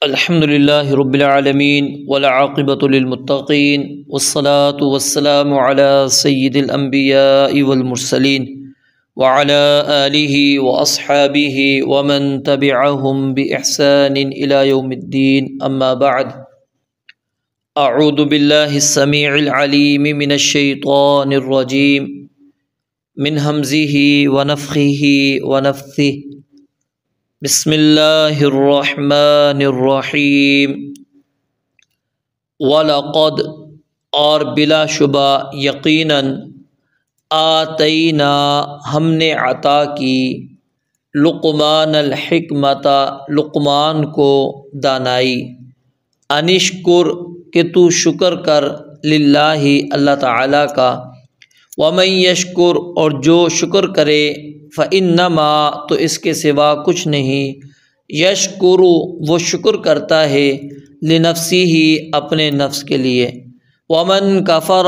الحمد لله رب العالمين والعاقبة للمتقين والصلاة والسلام على سيد الأنبياء والمرسلين وعلى آله وأصحابه ومن تبعهم بإحسان إلى يوم الدين أما بعد أعوذ بالله السميع العليم من الشيطان الرجيم من همزه ونفخه ونفثه بسم اللہ الرحمن الرحیم وَلَقَدْ اور بلا شبہ یقیناً آتینا ہم نے عطا کی لقمان الحکمت لقمان کو دانائی انشکر کہ تو شکر کر للہ اللہ تعالیٰ کا ومن یشکر اور جو شکر کرے فإنما تو اس کے سوا کچھ نہیں یشکر وہ شکر کرتا ہے لنفسہ اپنے نفس کے لیے ومن کفر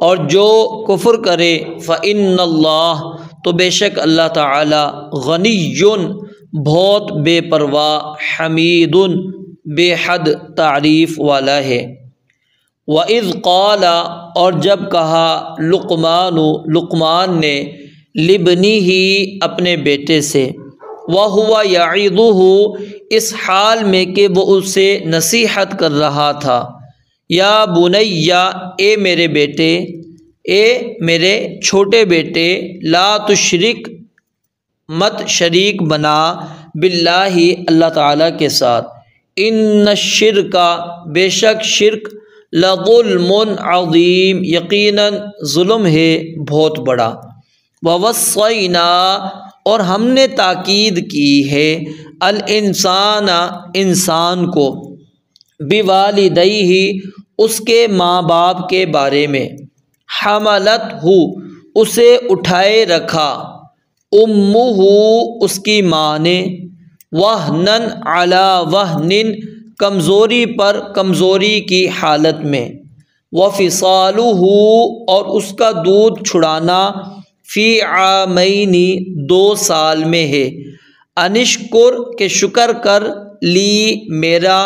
اور جو کفر کرے فإن اللہ تو بے شک اللہ تعالی غنی بہت بے پرواہ حمید بے حد تعریف والا ہے وَإِذْ قَالَ اور جب کہا لقمان نے لِبْنِهِ اپنے بیٹے سے وَهُوَ يَعِظُهُ اس حال میں کہ وہ اسے نصیحت کر رہا تھا یا بنیا اے میرے بیٹے اے میرے چھوٹے بیٹے لا تشرک مت شریک بنا باللہ اللہ تعالیٰ کے ساتھ ان الشرک بے شک شرک لظلم عظیم یقیناً ظلم ہے بہت بڑا ووصینا اور ہم نے تاکید کی ہے الانسان انسان کو بوالدیہ اس کے ماں باپ کے بارے میں حملت ہو اسے اٹھائے رکھا امہ اس کی ماں نے وہنن علی وہنن کمزوری پر کمزوری کی حالت میں وفصالہ اور اس کا دودھ چھڑانا فی عامین 2 سال میں ہے انشکر کہ شکر کر لی میرا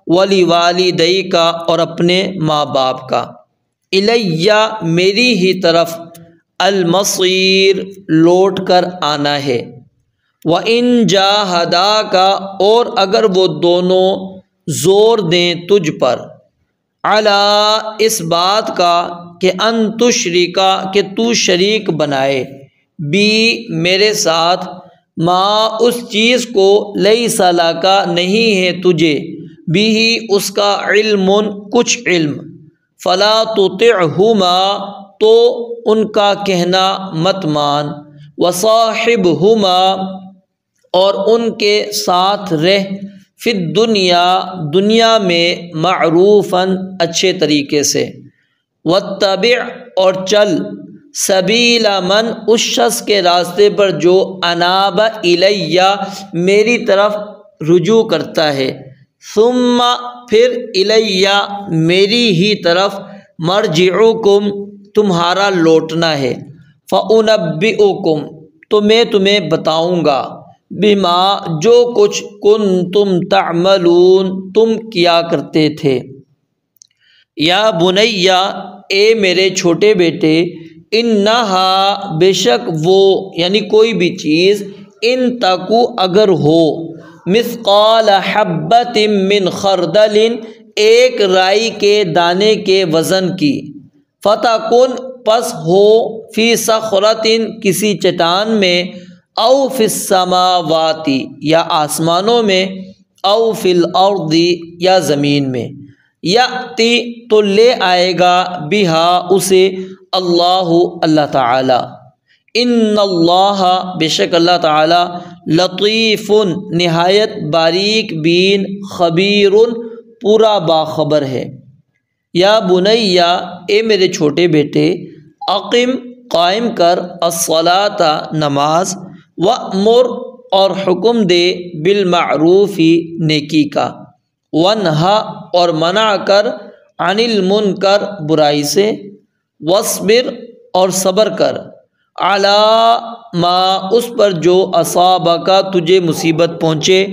ولی والدی کا اور اپنے ماں باپ کا الیہ میری ہی طرف المصیر لوٹ کر آنا ہے وَإِن جَاهَدَاكَ اور اگر وہ دونوں زور دیں تجھ پر علی اس بات کا کہ ان تشرکا کہ تو شریک بنائے بی میرے ساتھ ما اس چیز کو لیس لک نہیں ہے تجھے بھی اس کا علم کچھ علم فلا تطعہما تو ان کا کہنا مت مان وصاحبہما اور ان کے ساتھ رہ فی دنیا میں معروفاً اچھے طریقے سے واتبع اور چل سبیل من اس شخص کے راستے پر جو اناب الیہ میری طرف رجوع کرتا ہے ثم پھر الیہ میری ہی طرف مرجعکم تمہارا لوٹنا ہے فانبئکم تو میں تمہیں بتاؤں گا بما جو کچھ کنتم تعملون تم کیا کرتے تھے یا بنیا اے میرے چھوٹے بیٹے انہا بے شک وہ یعنی کوئی بھی چیز ان تکو اگر ہو مثقال حبۃ من خردل ایک رائی کے دانے کے وزن کی فتکن پس ہو فی صخرۃ کسی چٹان میں او فی السماوات یا آسمانوں میں او فی الارض یا زمین میں یاتی تو لے آئے گا بہا اسے اللہ تعالی ان اللہ بے شک اللہ تعالی لطیف نہایت باریک بین خبیر پورا باخبر ہے یا بنیا اے میرے چھوٹے بیٹے اقم قائم کر الصلاۃ نماز وَأْمُرْ اور حکم دے بالمعروف نیکی کا وَنْہَا اور منع کر عن المنکر برائی سے وَاصْبِرْ اور صبر کر علی ما اس پر جو اصابک تجھے مصیبت پہنچے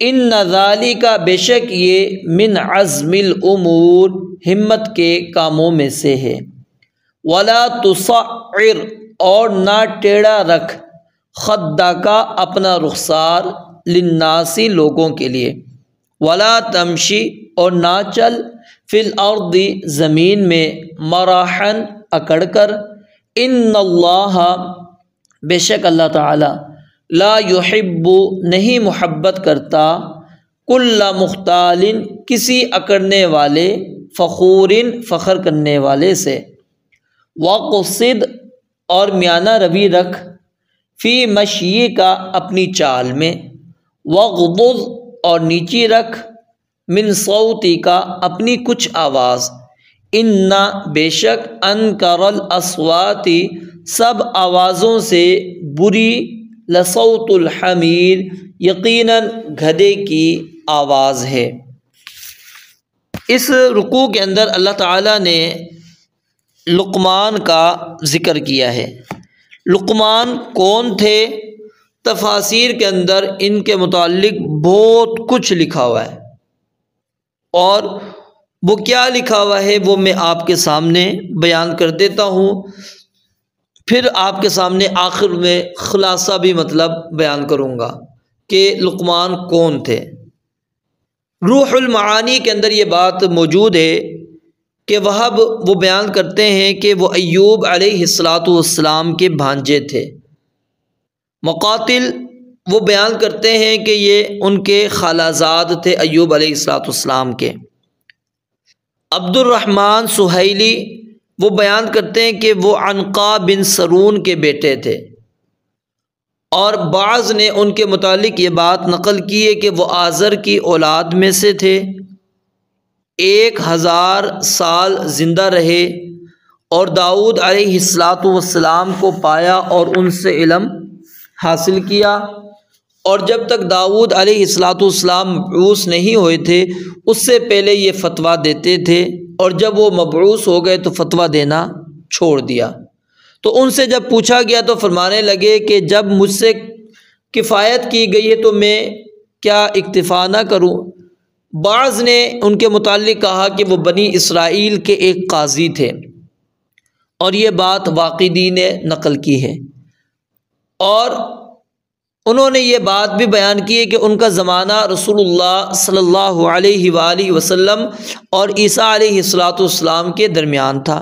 ان ذالک بے شک یہ من عزم الامور ہمت کے کاموں میں سے ہے۔ ولا تصعر اور نہ ٹیڑھا رکھ خدک اپنا رخسار للناس لوگوں کے لیے، ولا تمشی اور نہ چل فی الارض زمین میں مرحا اکڑ کر، ان اللہ بے شک اللہ تعالی لا یحب نہیں محبت کرتا کل مختال کسی اکڑنے والے، فخور فخر کرنے والے سے، وقصد اور میانہ روی رکھ فی مشی کا اپنی چال میں، وغضض اور نیچی رکھ من صوتی کا اپنی کچھ آواز، ان بے شک انکر الاصوات سب آوازوں سے بری، لصوت الحمیر یقیناً گدھے کی آواز ہے۔ اس رکوع کے اندر اللہ تعالیٰ نے لقمان کا ذکر کیا ہے۔ لقمان کون تھے؟ تفاسیر کے اندر ان کے متعلق بہت کچھ لکھا ہوا ہے، اور وہ کیا لکھا ہوا ہے وہ میں آپ کے سامنے بیان کر دیتا ہوں، پھر آپ کے سامنے آخر میں خلاصہ بھی مطلب بیان کروں گا کہ لقمان کون تھے۔ روح المعانی کے اندر یہ بات موجود ہے کہ وہب وہ بیان کرتے ہیں کہ وہ ایوب علیہ السلام کے بھانجے تھے۔ مقاتل وہ بیان کرتے ہیں کہ یہ ان کے خالہ زاد تھے ایوب علیہ السلام کے۔ عبد الرحمن سہیلی وہ بیان کرتے ہیں کہ وہ عنقا بن سرون کے بیٹے تھے، اور بعض نے ان کے متعلق یہ بات نقل کی ہے کہ وہ آزر کی اولاد میں سے تھے، 1000 سال زندہ رہے اور داؤد علیہ السلام کو پایا اور ان سے علم حاصل کیا، اور جب تک داؤد علیہ السلام مبعوث نہیں ہوئے تھے اس سے پہلے یہ فتویٰ دیتے تھے، اور جب وہ مبعوث ہو گئے تو فتویٰ دینا چھوڑ دیا۔ تو ان سے جب پوچھا گیا تو فرمانے لگے کہ جب مجھ سے کفایت کی گئی ہے تو میں کیا اکتفا نہ کروں؟ بعض نے ان کے متعلق کہا کہ وہ بنی اسرائیل کے ایک قاضی تھے، اور یہ بات واقدی نے نقل کی ہے، اور انہوں نے یہ بات بھی بیان کی ہے کہ ان کا زمانہ رسول اللہ صلی اللہ علیہ وآلہ وسلم اور عیسیٰ علیہ السلام کے درمیان تھا۔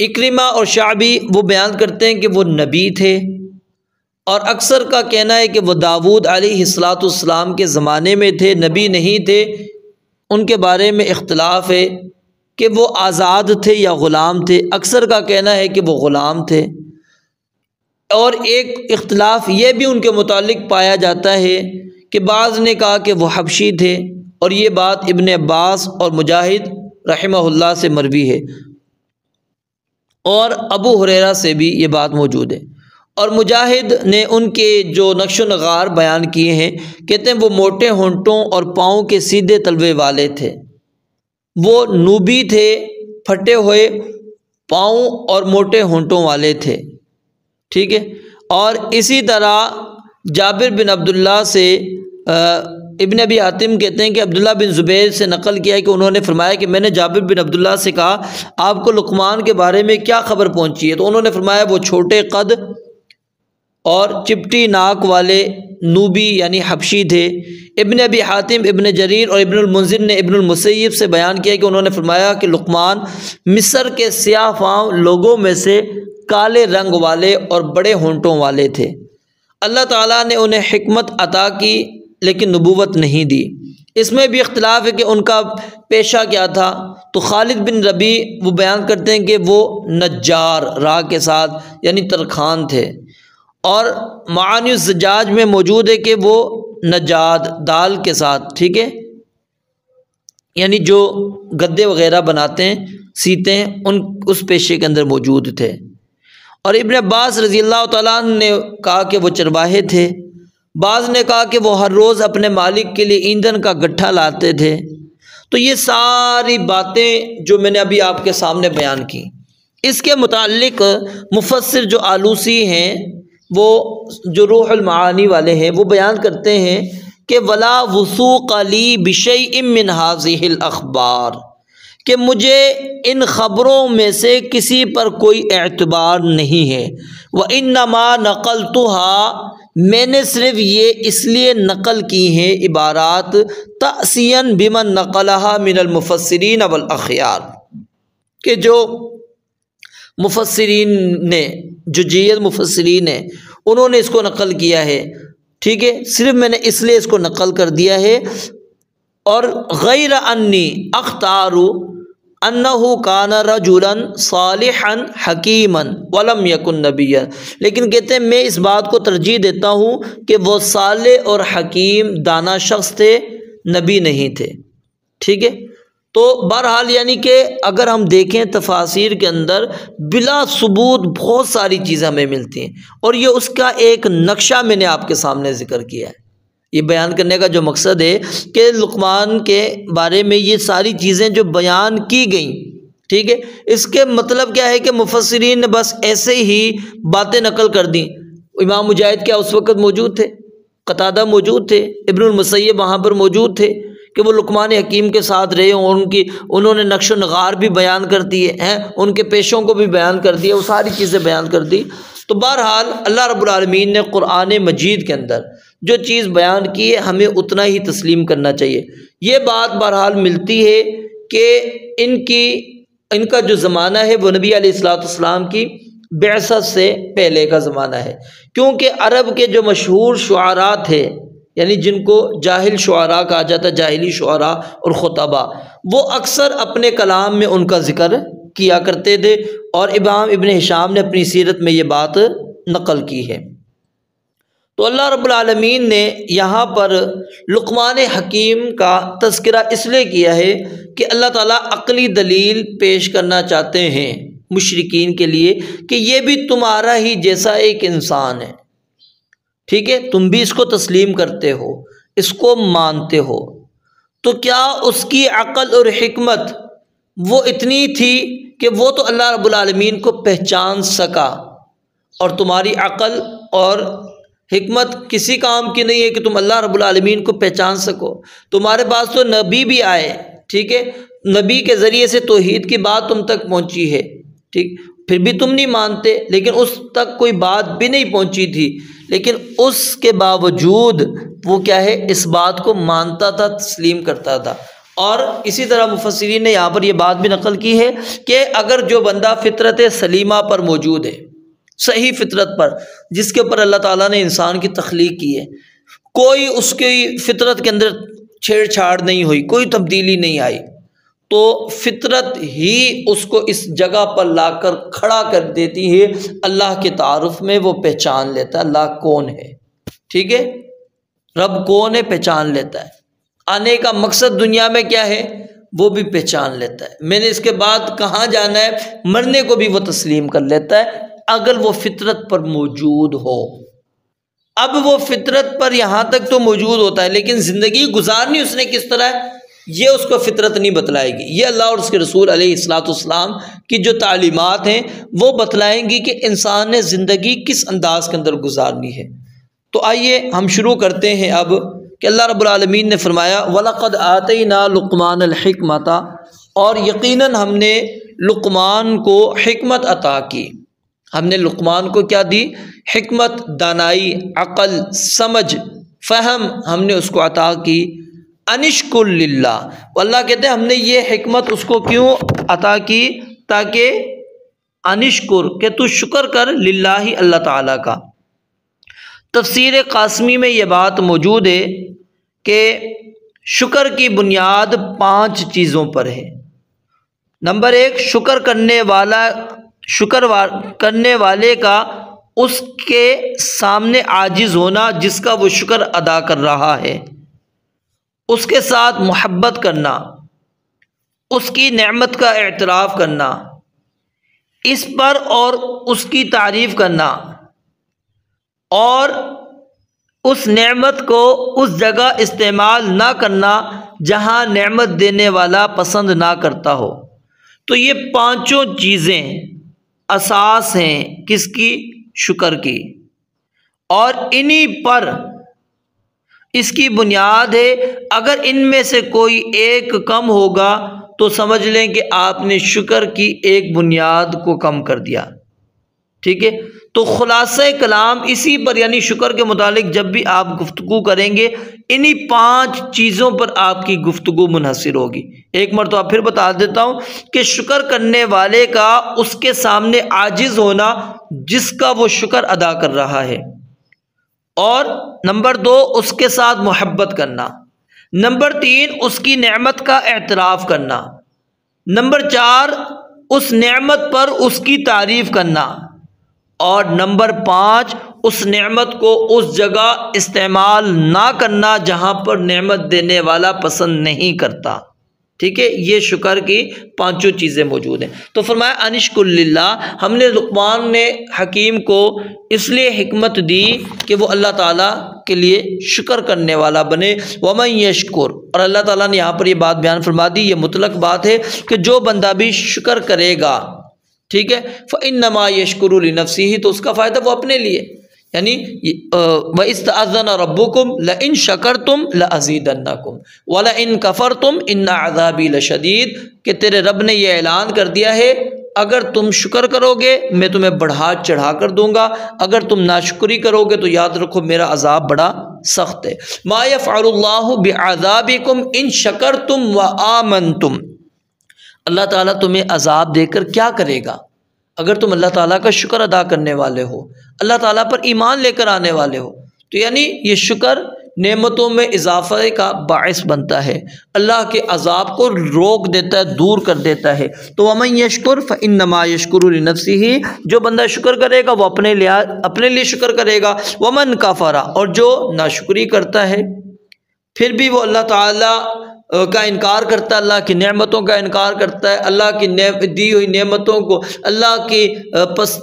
اکرمہ اور شعبی وہ بیان کرتے ہیں کہ وہ نبی تھے، اور اکثر کا کہنا ہے کہ وہ داؤد علیہ السلام کے زمانے میں تھے، نبی نہیں تھے۔ ان کے بارے میں اختلاف ہے کہ وہ آزاد تھے یا غلام تھے، اکثر کا کہنا ہے کہ وہ غلام تھے، اور ایک اختلاف یہ بھی ان کے متعلق پایا جاتا ہے کہ بعض نے کہا کہ وہ حبشی تھے، اور یہ بات ابن عباس اور مجاہد رحمہ اللہ سے مروی ہے، اور ابو ہریرہ سے بھی یہ بات موجود ہے۔ اور مجاہد نے ان کے جو نقش و نگار بیان کیے ہیں، کہتے ہیں وہ موٹے ہونٹوں اور پاؤں کے سیدھے تلوے والے تھے، وہ نوبی تھے، پھٹے ہوئے پاؤں اور موٹے ہونٹوں والے تھے، ٹھیک ہے۔ اور اسی طرح جابر بن عبداللہ سے ابن ابی حاتم کہتے ہیں کہ عبداللہ بن زبیر سے نقل کیا ہے کہ انہوں نے فرمایا کہ میں نے جابر بن عبداللہ سے کہا آپ کو لقمان کے بارے میں کیا خبر پہنچی ہے؟ تو انہوں نے فرمایا وہ چھوٹے قد اور چپٹی ناک والے نوبی یعنی حبشی تھے۔ ابن ابی حاتم، ابن جریر اور ابن المنذر نے ابن المسیب سے بیان کیا کہ انہوں نے فرمایا کہ لقمان مصر کے سیاہ فام لوگوں میں سے کالے رنگ والے اور بڑے ہونٹوں والے تھے۔ اللہ تعالیٰ نے انہیں حکمت عطا کی لیکن نبوت نہیں دی۔ اس میں بھی اختلاف ہے کہ ان کا پیشہ کیا تھا، تو خالد بن ربیع وہ بیان کرتے ہیں کہ وہ نجار راہ کے ساتھ یعنی ترکھان تھے، اور معانی الزجاج میں موجود ہے کہ وہ نجاد دال کے ساتھ، ٹھیک ہے، یعنی جو گدے وغیرہ بناتے ہیں سیتے ہیں اس پیشے کے اندر موجود تھے۔ اور ابن عباس رضی اللہ تعالیٰ عنہ نے کہا کہ وہ چرواہے تھے، بعض نے کہا کہ وہ ہر روز اپنے مالک کے لیے ایندھن کا گٹھا لاتے تھے۔ تو یہ ساری باتیں جو میں نے ابھی آپ کے سامنے بیان کی، اس کے متعلق مفسر جو آلوسی ہیں، وہ جو روح المعانی والے ہیں، وہ بیان کرتے ہیں کہ ولا وثوق لی بشیء من هذه الاخبار، کہ مجھے ان خبروں میں سے کسی پر کوئی اعتبار نہیں ہے، وانما نقلتها، میں نے صرف یہ اس لیے نقل کی ہیں عبارات تأسیاً بمن نقلها من المفسرین والاخیار، کہ جو مفسرین نے، جو جید مفسرین ہیں، انہوں نے اس کو نقل کیا ہے، ٹھیک ہے، صرف میں نے اس لیے اس کو نقل کر دیا ہے۔ اور غیر انی اختار انہ کان رجلا صالحا حکیما ولم یکن نبیا، لیکن کہتے ہیں میں اس بات کو ترجیح دیتا ہوں کہ وہ صالح اور حکیم دانا شخص تھے، نبی نہیں تھے، ٹھیک ہے۔ تو بہرحال یعنی کہ اگر ہم دیکھیں تفاسیر کے اندر بلا ثبوت بہت ساری چیزیں ہمیں ملتی ہیں، اور یہ اس کا ایک نقشہ میں نے آپ کے سامنے ذکر کیا ہے۔ یہ بیان کرنے کا جو مقصد ہے کہ لقمان کے بارے میں یہ ساری چیزیں جو بیان کی گئیں، ٹھیک ہے، اس کے مطلب کیا ہے کہ مفسرین نے بس ایسے ہی باتیں نقل کر دیں۔ امام مجاہد کیا اس وقت موجود تھے؟ قتادہ موجود تھے، ابن المسیب وہاں پر موجود تھے کہ وہ لقمان حکیم کے ساتھ رہے ہوں، انہوں نے نقش و نگار بھی بیان کر دیے ہیں، ان کے پیشوں کو بھی بیان کر دیا، وہ ساری چیزیں بیان کر دی۔ تو بہرحال اللہ رب العالمین نے قرآن مجید کے اندر جو چیز بیان کی ہے ہمیں اتنا ہی تسلیم کرنا چاہیے۔ یہ بات بہرحال ملتی ہے کہ ان کا جو زمانہ ہے وہ نبی علیہ الصلوۃ والسلام کی بعثت سے پہلے کا زمانہ ہے، کیونکہ عرب کے جو مشہور شعراء تھے، یعنی جن کو جاہل شعراء کہا جاتا ہے، جاہلی شعراء اور خطباء، وہ اکثر اپنے کلام میں ان کا ذکر کیا کرتے تھے، اور امام ابن ہشام نے اپنی سیرت میں یہ بات نقل کی ہے۔ تو اللہ رب العالمین نے یہاں پر لقمان حکیم کا تذکرہ اس لیے کیا ہے کہ اللہ تعالیٰ عقلی دلیل پیش کرنا چاہتے ہیں مشرکین کے لیے کہ یہ بھی تمہارا ہی جیسا ایک انسان ہے، ٹھیک ہے، تم بھی اس کو تسلیم کرتے ہو، اس کو مانتے ہو، تو کیا اس کی عقل اور حکمت وہ اتنی تھی کہ وہ تو اللہ رب العالمین کو پہچان سکا، اور تمہاری عقل اور حکمت کسی کام کی نہیں ہے کہ تم اللہ رب العالمین کو پہچان سکو۔ تمہارے پاس تو نبی بھی آئے، ٹھیک ہے، نبی کے ذریعے سے توحید کی بات تم تک پہنچی ہے، ٹھیک، پھر بھی تم نہیں مانتے، لیکن اس تک کوئی بات بھی نہیں پہنچی تھی، لیکن اس کے باوجود وہ کیا ہے، اس بات کو مانتا تھا، تسلیم کرتا تھا۔ اور اسی طرح مفسرین نے یہاں پر یہ بات بھی نقل کی ہے کہ اگر جو بندہ فطرت سلیمہ پر موجود ہے، صحیح فطرت پر، جس کے اوپر اللہ تعالیٰ نے انسان کی تخلیق کی ہے، کوئی اس کی فطرت کے اندر چھیڑ چھاڑ نہیں ہوئی، کوئی تبدیلی نہیں آئی، تو فطرت ہی اس کو اس جگہ پر لا کر کھڑا کر دیتی ہے، اللہ کے تعارف میں وہ پہچان لیتا ہے اللہ کون ہے، ٹھیک ہے، رب کون ہے پہچان لیتا ہے، آنے کا مقصد دنیا میں کیا ہے وہ بھی پہچان لیتا ہے، میں نے اس کے بعد کہاں جانا ہے، مرنے کو بھی وہ تسلیم کر لیتا ہے اگر وہ فطرت پر موجود ہو۔ اب وہ فطرت پر یہاں تک تو موجود ہوتا ہے، لیکن زندگی گزارنی اس نے کس طرح ہے یہ اس کو فطرت نہیں بتلائے گی، یہ اللہ اور اس کے رسول علیہ الصلوۃ والسلام کی جو تعلیمات ہیں وہ بتلائیں گی کہ انسان نے زندگی کس انداز کے اندر گزارنی ہے۔ تو آئیے ہم شروع کرتے ہیں اب کہ اللہ رب العالمین نے فرمایا وَلَقَدْ آتَيْنَا لُقْمَانَ الْحِكْمَةَ، اور یقیناً ہم نے لقمان کو حکمت عطا کی۔ ہم نے لقمان کو کیا دی؟ حکمت، دانائی، عقل، سمجھ، فہم ہم نے اس کو عطا کی۔ انشکر للہ، اللہ کہتے ہیں ہم نے یہ حکمت اس کو کیوں عطا کی؟ تاکہ انشکر، کہ تو شکر کر، للہ اللہ تعالیٰ کا۔ تفسیر قاسمی میں یہ بات موجود ہے کہ شکر کی بنیاد 5 چیزوں پر ہے۔ نمبر 1، شکر کرنے والے کا اس کے سامنے عاجز ہونا جس کا وہ شکر ادا کر رہا ہے، اس کے ساتھ محبت کرنا، اس کی نعمت کا اعتراف کرنا، اس پر اور اس کی تعریف کرنا، اور اس نعمت کو اس جگہ استعمال نہ کرنا جہاں نعمت دینے والا پسند نہ کرتا ہو۔ تو یہ 5 چیزیں اساس ہیں کس کی؟ شکر کی، اور انہی پر اس کی بنیاد ہے، اگر ان میں سے کوئی ایک کم ہوگا تو سمجھ لیں کہ آپ نے شکر کی ایک بنیاد کو کم کر دیا، ٹھیک ہے۔ تو خلاصہ کلام اسی پر، یعنی شکر کے متعلق جب بھی آپ گفتگو کریں گے انہی 5 چیزوں پر آپ کی گفتگو منحصر ہوگی۔ ایک مرتبہ پھر بتا دیتا ہوں کہ شکر کرنے والے کا اس کے سامنے عاجز ہونا جس کا وہ شکر ادا کر رہا ہے، اور نمبر 2 اس کے ساتھ محبت کرنا، نمبر 3 اس کی نعمت کا اعتراف کرنا، نمبر 4 اس نعمت پر اس کی تعریف کرنا، اور نمبر 5 اس نعمت کو اس جگہ استعمال نہ کرنا جہاں پر نعمت دینے والا پسند نہیں کرتا، ٹھیک ہے۔ یہ شکر کی 5 چیزیں موجود ہیں۔ تو فرمایا انشکر للہ، ہم نے لقمان نے حکیم کو اس لیے حکمت دی کہ وہ اللہ تعالیٰ کے لیے شکر کرنے والا بنے۔ ومن یشکر، اور اللہ تعالیٰ نے یہاں پر یہ بات بیان فرما دی، یہ مطلق بات ہے کہ جو بندہ بھی شکر کرے گا، ٹھیک ہے، فإنما یشکر لنفسہ، تو اس کا فائدہ وہ اپنے لیے، یعنی وَإِسْتَأَذَّنَ رَبُّكُمْ لَإِن شَكَرْتُمْ لَأَزِيدَنَّكُمْ وَلَإِن كَفَرْتُمْ إِنَّ عَذَابِي لَشَدِيدٌ، کہ تیرے رب نے یہ اعلان کر دیا ہے اگر تم شکر کرو گے میں تمہیں بڑھا چڑھا کر دوں گا، اگر تم ناشکری کرو گے تو یاد رکھو میرا عذاب بڑا سخت ہے۔ مَا يَفْعَلُ اللَّهُ بِعَذَابِكُمْ إِن شَكَرْتُمْ وَآمَنْتُمْ، اللہ تعالیٰ تمہیں عذاب دے کر کیا کرے گا اگر تم اللہ تعالیٰ کا شکر ادا کرنے والے ہو، اللہ تعالیٰ پر ایمان لے کر آنے والے ہو۔ تو یعنی یہ شکر نعمتوں میں اضافہ کا باعث بنتا ہے، اللہ کے عذاب کو روک دیتا ہے، دور کر دیتا ہے۔ تو ومن یشکر فإنما یشکر لنفسہ، جو بندہ شکر کرے گا وہ اپنے لیے شکر کرے گا۔ ومن کفر، اور جو ناشکری کرتا ہے پھر بھی وہ اللہ تعالیٰ کا انکار کرتا ہے، اللہ کی نعمتوں کا انکار کرتا ہے، اللہ کی دی ہوئی نعمتوں کو اللہ کی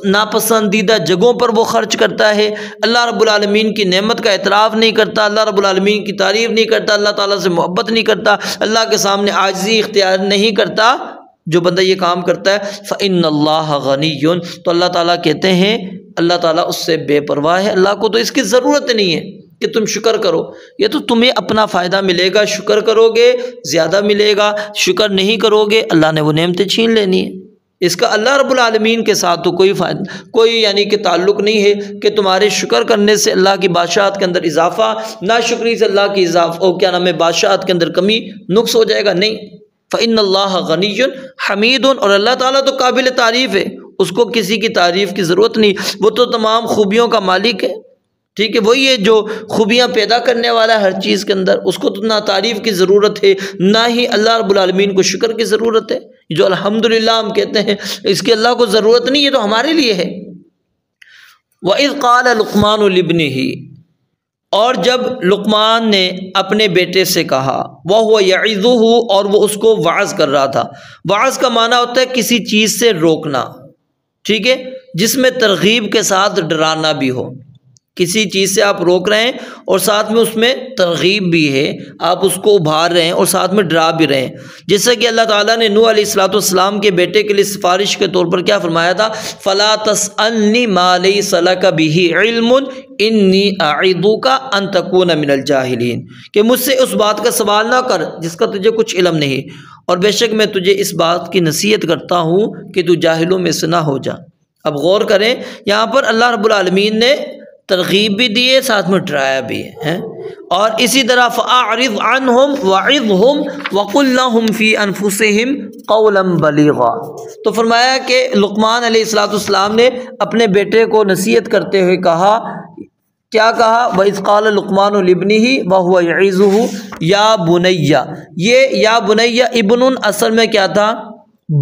ناپسندیدہ جگہوں پر وہ خرچ کرتا ہے، اللہ رب العالمین کی نعمت کا اعتراف نہیں کرتا، اللہ رب العالمین کی تعریف نہیں کرتا، اللہ تعالیٰ سے محبت نہیں کرتا، اللہ کے سامنے عاجزی اختیار نہیں کرتا، جو بندہ یہ کام کرتا ہے فإن اللہ غنی، تو اللہ تعالیٰ کہتے ہیں اللہ تعالیٰ اس سے بے پرواہ ہے، اللہ کو تو اس کی ضرورت نہیں ہے کہ تم شکر کرو، یہ تو تمہیں اپنا فائدہ ملے گا، شکر کرو گے زیادہ ملے گا، شکر نہیں کرو گے اللہ نے وہ نعمتیں چھین لینی ہے۔ اس کا اللہ رب العالمین کے ساتھ تو کوئی یعنی کہ تعلق نہیں ہے کہ تمہارے شکر کرنے سے اللہ کی بادشاہت کے اندر اضافہ، ناشکری سے اللہ کی اضافہ بادشاہت کے اندر کمی نقص ہو جائے گا، نہیں۔ فإن اللہ غنی حمید، اور اللہ تعالیٰ تو قابل تعریف ہے، اس کو کسی کی تعریف کی ضرورت نہیں، وہ تو تمام خوبیوں کا مالک ہے، ٹھیک ہے، وہی ہے جو خوبیاں پیدا کرنے والا ہے ہر چیز کے اندر، اس کو تو نہ تعریف کی ضرورت ہے نہ ہی اللہ رب العالمین کو شکر کی ضرورت ہے۔ جو الحمدللہ ہم کہتے ہیں اس کی اللہ کو ضرورت نہیں، یہ تو ہمارے لیے ہے۔ وَإِذْ قَالَ لُقْمَانُ لِابْنِهِ، اور جب لقمان نے اپنے بیٹے سے کہا، وَهُوَ يَعِظُهُ، اور وہ اس کو وعظ کر رہا تھا۔ وعظ کا معنی ہوتا ہے کسی چیز سے روکنا، ٹھیک ہے، جس میں ترغیب کے ساتھ ڈرانا بھی ہو، کسی چیز سے آپ روک رہے ہیں اور ساتھ میں اس میں ترغیب بھی ہے، آپ اس کو ابھار رہے ہیں اور ساتھ میں ڈرا بھی رہے ہیں، جیسا کہ اللہ تعالیٰ نے نوح علیہ السلام کے بیٹے کے لیے سفارش کے طور پر کیا فرمایا تھا، فَلَا تَسْأَلْنِي مَا لَيْسَ لَكَ بِهِ عِلْمٌ إِنِّي أَعِظُكَ أَن تَكُونَ مِنَ الْجَاهِلِينَ، کہ مجھ سے اس بات کا سوال نہ کر جس کا تجھے کچھ علم نہیں، اور بے شک میں تجھے اس بات کی نصیحت کرتا ہوں کہ تو جاہلوں میں سے نہ ہو جا۔ اب غور کریں، یہاں پر اللہ رب العالمین نے ترغیب بھی دی ہے، ساتھ میں ڈرایا بھی ہے، اور اسی طرح فَأَعْرِضْ عَنْهُمْ وَعِظْهُمْ وَقُلْ لَهُمْ فِي أَنفُسِهِمْ قَوْلًا بَلِيغًا۔ تو فرمایا کہ لقمان علیہ السلام نے اپنے بیٹے کو نصیحت کرتے ہوئے کہا، کیا کہا، وَإِذْ قَالَ لُقْمَانُ لِابْنِهِ وَهُوَ يَعِظُهُ یا بنیّ، یہ یا بنیّ ابن اصل میں کیا تھا،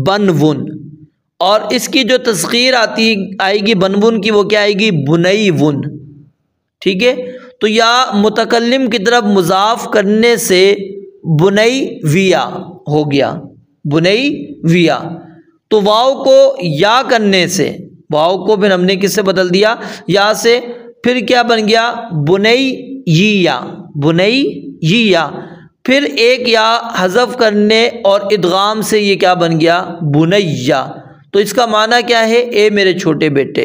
بنون، اور اس کی جو تصغیر آئے گی بنون کی، وہ کیا آئے گی، بنیون، ٹھیک ہے۔ تو یا متکلم کی طرف مضاف کرنے سے بنیویا ہو گیا، بنیویا، تو واو کو یا کرنے سے، واو کو پھر ہم نے کس سے بدل دیا، یا سے، پھر کیا بن گیا، بنییا، بنییا، پھر ایک یا حذف کرنے اور ادغام سے یہ کیا بن گیا، بنیا۔ تو اس کا معنی کیا ہے، اے میرے چھوٹے بیٹے،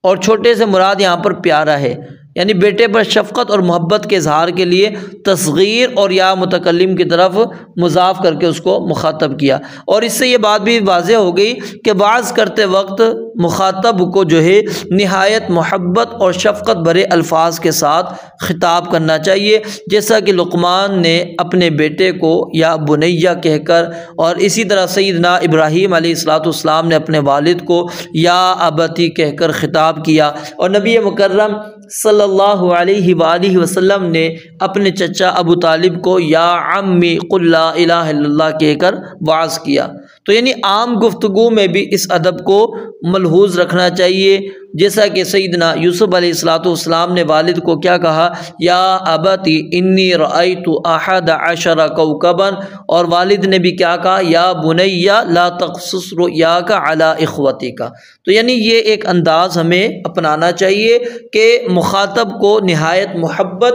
اور چھوٹے سے مراد یہاں پر پیارا ہے، یعنی بیٹے پر شفقت اور محبت کے اظہار کے لیے تصغیر اور یا متکلم کی طرف مضاف کر کے اس کو مخاطب کیا۔ اور اس سے یہ بات بھی واضح ہو گئی کہ وعظ کرتے وقت مخاطب کو جو ہے نہایت محبت اور شفقت بھرے الفاظ کے ساتھ خطاب کرنا چاہیے، جیسا کہ لقمان نے اپنے بیٹے کو یا بنیہ کہہ کر، اور اسی طرح سیدنا ابراہیم علیہ السلام نے اپنے والد کو یا ابتی کہہ کر خطاب کیا، اور نبی مکرم صلی اللہ علیہ وآلہ وسلم نے اپنے چچا ابو طالب کو یا عمی قل لا الہ الا اللہ کہہ کر وعظ کیا۔ تو یعنی عام گفتگو میں بھی اس ادب کو ملحوظ رکھنا چاہیے، جیسا کہ سیدنا یوسف علیہ السلام نے والد کو کیا کہا، یا ابتی انی رأیت احد عشر کوکبا، اور والد نے بھی کیا کہا، یا بنی لا تقصص رؤیاک علی اخوتک۔ تو یعنی یہ ایک انداز ہمیں اپنانا چاہیے کہ مخاطب کو نہایت محبت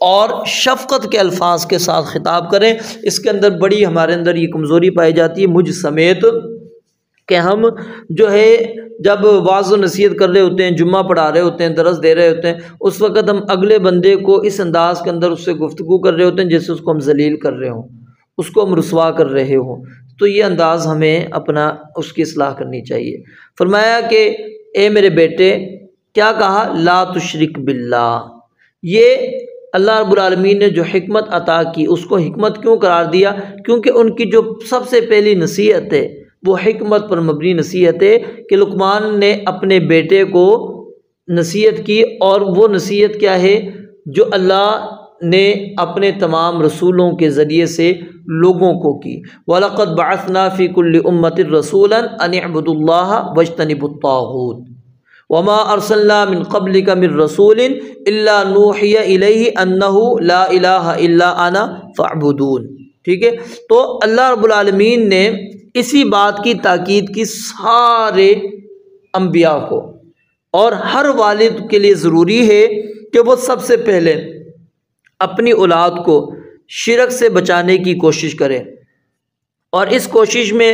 اور شفقت کے الفاظ کے ساتھ خطاب کریں۔ اس کے اندر بڑی ہمارے اندر یہ کمزوری پائی جاتی ہے، مجھ سمیت، کہ ہم جو ہے جب وعظ و نصیحت کر رہے ہوتے ہیں، جمعہ پڑھا رہے ہوتے ہیں، درس دے رہے ہوتے ہیں، اس وقت ہم اگلے بندے کو اس انداز کے اندر اس سے گفتگو کر رہے ہوتے ہیں جیسے اس کو ہم ذلیل کر رہے ہوں، اس کو ہم رسوا کر رہے ہوں۔ تو یہ انداز ہمیں اپنا اس کی اصلاح کرنی چاہیے۔ فرمایا کہ اے میرے بیٹے، کیا کہا، لا تشرک باللہ۔ یہ اللہ رب العالمین نے جو حکمت عطا کی، اس کو حکمت کیوں قرار دیا؟ کیونکہ ان کی جو سب سے پہلی نصیحت ہے وہ حکمت پر مبنی نصیحت ہے، کہ لقمان نے اپنے بیٹے کو نصیحت کی، اور وہ نصیحت کیا ہے جو اللہ نے اپنے تمام رسولوں کے ذریعے سے لوگوں کو کی۔ وَلَقَدْ بَعَثْنَا فِي كُلِّ أُمَّةٍ رَسُولًا أَنِ اعْبُدُوا اللَّهَ وَاجْتَنِبُوا الطَّاغُوتَ وَمَا أَرْسَلْنَا مِن قَبْلِكَ مِن رَّسُولٍ إِلَّا نُوحِيَ إِلَيْهِ أَنَّهُ لَا إِلَٰهَ إِلَّا أَنَا فَاعْبُدُونِ۔ ٹھیک ہے، تو اللہ رب العالمین نے اسی بات کی تاکید کی سارے انبیاء کو، اور ہر والد کے لیے ضروری ہے کہ وہ سب سے پہلے اپنی اولاد کو شرک سے بچانے کی کوشش کرے، اور اس کوشش میں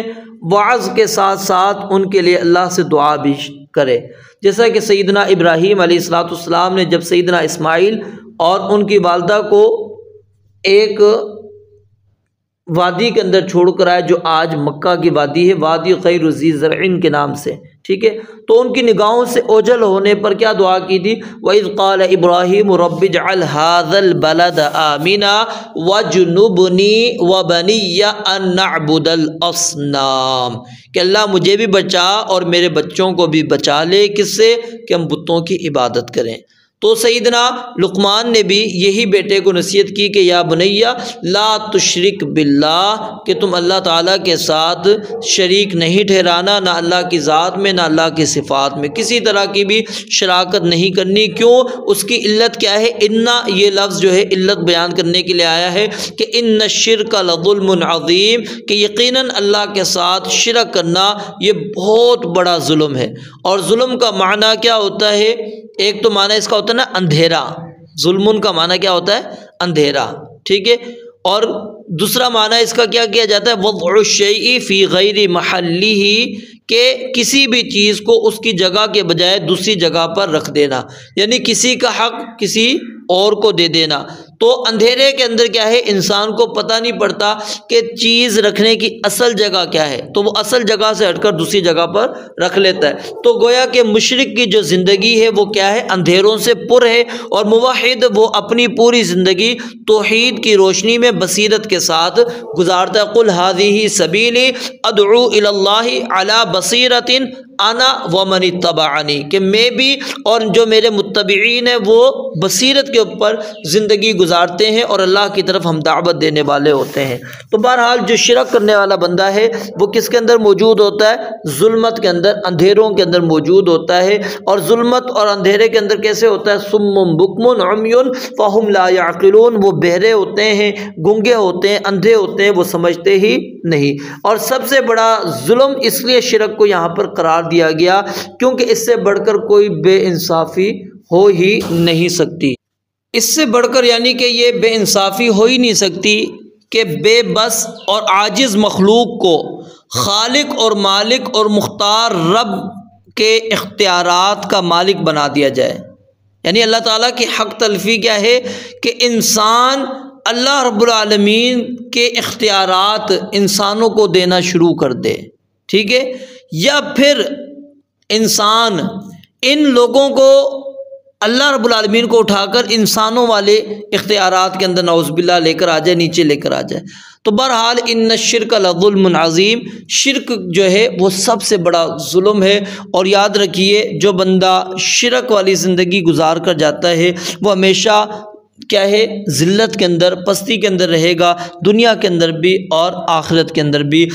وعظ کے ساتھ ساتھ ان کے لیے اللہ سے دعا بھی کرے، جیسا کہ سیدنا ابراہیم علیہ السلام نے جب سیدنا اسماعیل اور ان کی والدہ کو ایک وادی کے اندر چھوڑ کر آئے، جو آج مکہ کی وادی ہے، وادی غیر ذی زرع کے نام سے، ٹھیک ہے، تو ان کی نگاہوں سے اوجھل ہونے پر کیا دعا کی تھی، وَإِذْ قَالَ إِبْرَاهِيمُ رَبِّ اجْعَلْ هَٰذَا الْبَلَدَ آمِنًا وَاجْنُبْنِي وَبَنِيَّ أَن نَّعْبُدَ الْأَصْنَامَ، کہ اللہ مجھے بھی بچا اور میرے بچوں کو بھی بچا لے، کس سے، کہ ہم بتوں کی عبادت کریں۔ تو سیدنا لقمان نے بھی یہی بیٹے کو نصیحت کی کہ یا بنیہ لا تشرک باللہ، کہ تم اللہ تعالیٰ کے ساتھ شریک نہیں ٹھہرانا، نہ اللہ کی ذات میں نہ اللہ کی صفات میں کسی طرح کی بھی شراکت نہیں کرنی۔ کیوں؟ اس کی علت کیا ہے؟ انا، یہ لفظ جو ہے علت بیان کرنے کے لیے آیا ہے کہ ان الشرک لظلم عظیم، کہ یقیناً اللہ کے ساتھ شرک کرنا یہ بہت بڑا ظلم ہے۔ اور ظلم کا معنی کیا ہوتا ہے؟ ایک تو معنی اس کا ہوتا ہے نا اندھیرا، ظلم کا معنی کیا ہوتا ہے؟ اندھیرا، ٹھیک ہے، اور دوسرا معنی اس کا کیا کیا جاتا ہے؟ وضع الشیء فی غیر محلہ، کہ کسی بھی چیز کو اس کی جگہ کے بجائے دوسری جگہ پر رکھ دینا، یعنی کسی کا حق کسی اور کو دے دینا۔ تو اندھیرے کے اندر کیا ہے، انسان کو پتہ نہیں پڑتا کہ چیز رکھنے کی اصل جگہ کیا ہے، تو وہ اصل جگہ سے ہٹ کر دوسری جگہ پر رکھ لیتا ہے۔ تو گویا کہ مشرک کی جو زندگی ہے وہ کیا ہے؟ اندھیروں سے پر ہے، اور موحد وہ اپنی پوری زندگی توحید کی روشنی میں بصیرت کے ساتھ گزارتا ہے۔ قل ھذہ سبیلی ادعو الی اللہ علی بصیرۃ انا ومن اتبعنی، کہ میں بھی اور جو میرے متبعین ہیں وہ بصیرت کے اوپر زندگی گزارتے ہیں، اور اللہ کی طرف ہم دعوت دینے والے ہوتے ہیں۔ تو بہرحال جو شرک کرنے والا بندہ ہے وہ کس کے اندر موجود ہوتا ہے؟ ظلمت کے اندر، اندھیروں کے اندر موجود ہوتا ہے۔ اور ظلمت اور اندھیرے کے اندر کیسے ہوتا ہے؟ صم بکم عمی فہم لا یعقلون، وہ بہرے ہوتے ہیں، گنگے ہوتے ہیں، اندھے ہوتے ہیں، وہ سمجھتے ہی نہیں۔ اور سب سے بڑا ظلم اس لیے شرک کو یہاں پر قرار دیا گیا کیونکہ اس سے بڑھ کر کوئی بے انصافی ہو ہی نہیں سکتی، اس سے بڑھ کر یعنی کہ یہ بے انصافی ہو ہی نہیں سکتی کہ بے بس اور عاجز مخلوق کو خالق اور مالک اور مختار رب کے اختیارات کا مالک بنا دیا جائے۔ یعنی اللہ تعالیٰ کی حق تلفی کیا ہے کہ انسان اللہ رب العالمین کے اختیارات انسانوں کو دینا شروع کر دے، ٹھیک ہے، یا پھر انسان ان لوگوں کو اللہ رب العالمین کو اٹھا کر انسانوں والے اختیارات کے اندر نعوذ باللہ لے کر آ جائے، نیچے لے کر آ جائے۔ تو بہرحال ان الشرک لظلم عظیم، شرک جو ہے وہ سب سے بڑا ظلم ہے، اور یاد رکھیے جو بندہ شرک والی زندگی گزار کر جاتا ہے وہ ہمیشہ کیا ہے، ذلت کے اندر، پستی کے اندر رہے گا، دنیا کے اندر بھی اور آخرت کے اندر بھی۔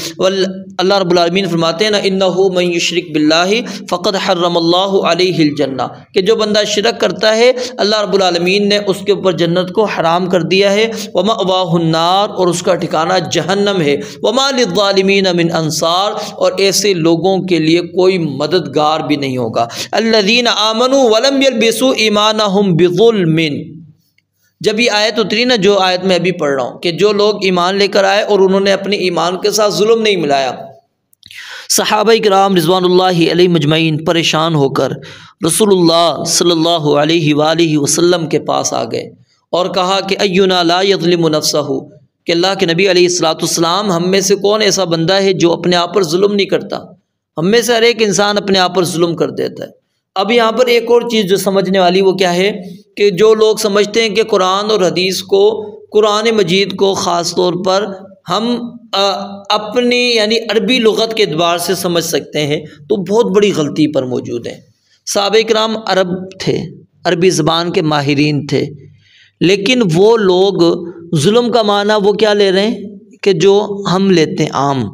اللہ رب العالمین فرماتے ہیں نا انہ من یشرک باللہ فقد حرم اللہ علیہ الجنہ، کہ جو بندہ شرک کرتا ہے اللہ رب العالمین نے اس کے اوپر جنت کو حرام کر دیا ہے، ومأواہ النار، اور اس کا ٹھکانہ جہنم ہے، وما للظالمین من انصار، اور ایسے لوگوں کے لیے کوئی مددگار بھی نہیں ہوگا۔ الذین آمنوا ولم یلبسوا ایمانہم بظلم، جب یہ آیت اتری نا، جو آیت میں ابھی پڑھ رہا ہوں، کہ جو لوگ ایمان لے کر آئے اور انہوں نے اپنے ایمان کے ساتھ ظلم نہیں ملایا، صحابہ کرام رضوان اللہ علیہ مجمعین پریشان ہو کر رسول اللہ صلی اللہ علیہ وآلہ وسلم کے پاس آ گئے اور کہا کہ اینا لا یظلم نفسہ، کہ اللہ کے نبی علیہ الصلوۃ والسلام ہم میں سے کون ایسا بندہ ہے جو اپنے آپ پر ظلم نہیں کرتا؟ ہم میں سے ہر ایک انسان اپنے آپ پر ظلم کر دیتا ہے۔ اب یہاں پر ایک اور چیز جو سمجھنے والی وہ کیا ہے کہ جو لوگ سمجھتے ہیں کہ قرآن اور حدیث کو، قرآن مجید کو خاص طور پر ہم اپنی یعنی عربی لغت کے اعتبار سے سمجھ سکتے ہیں، تو بہت بڑی غلطی پر موجود ہیں۔ صحابہ کرام عرب تھے، عربی زبان کے ماہرین تھے، لیکن وہ لوگ ظلم کا معنی وہ کیا لے رہے ہیں کہ جو ہم لیتے ہیں عام،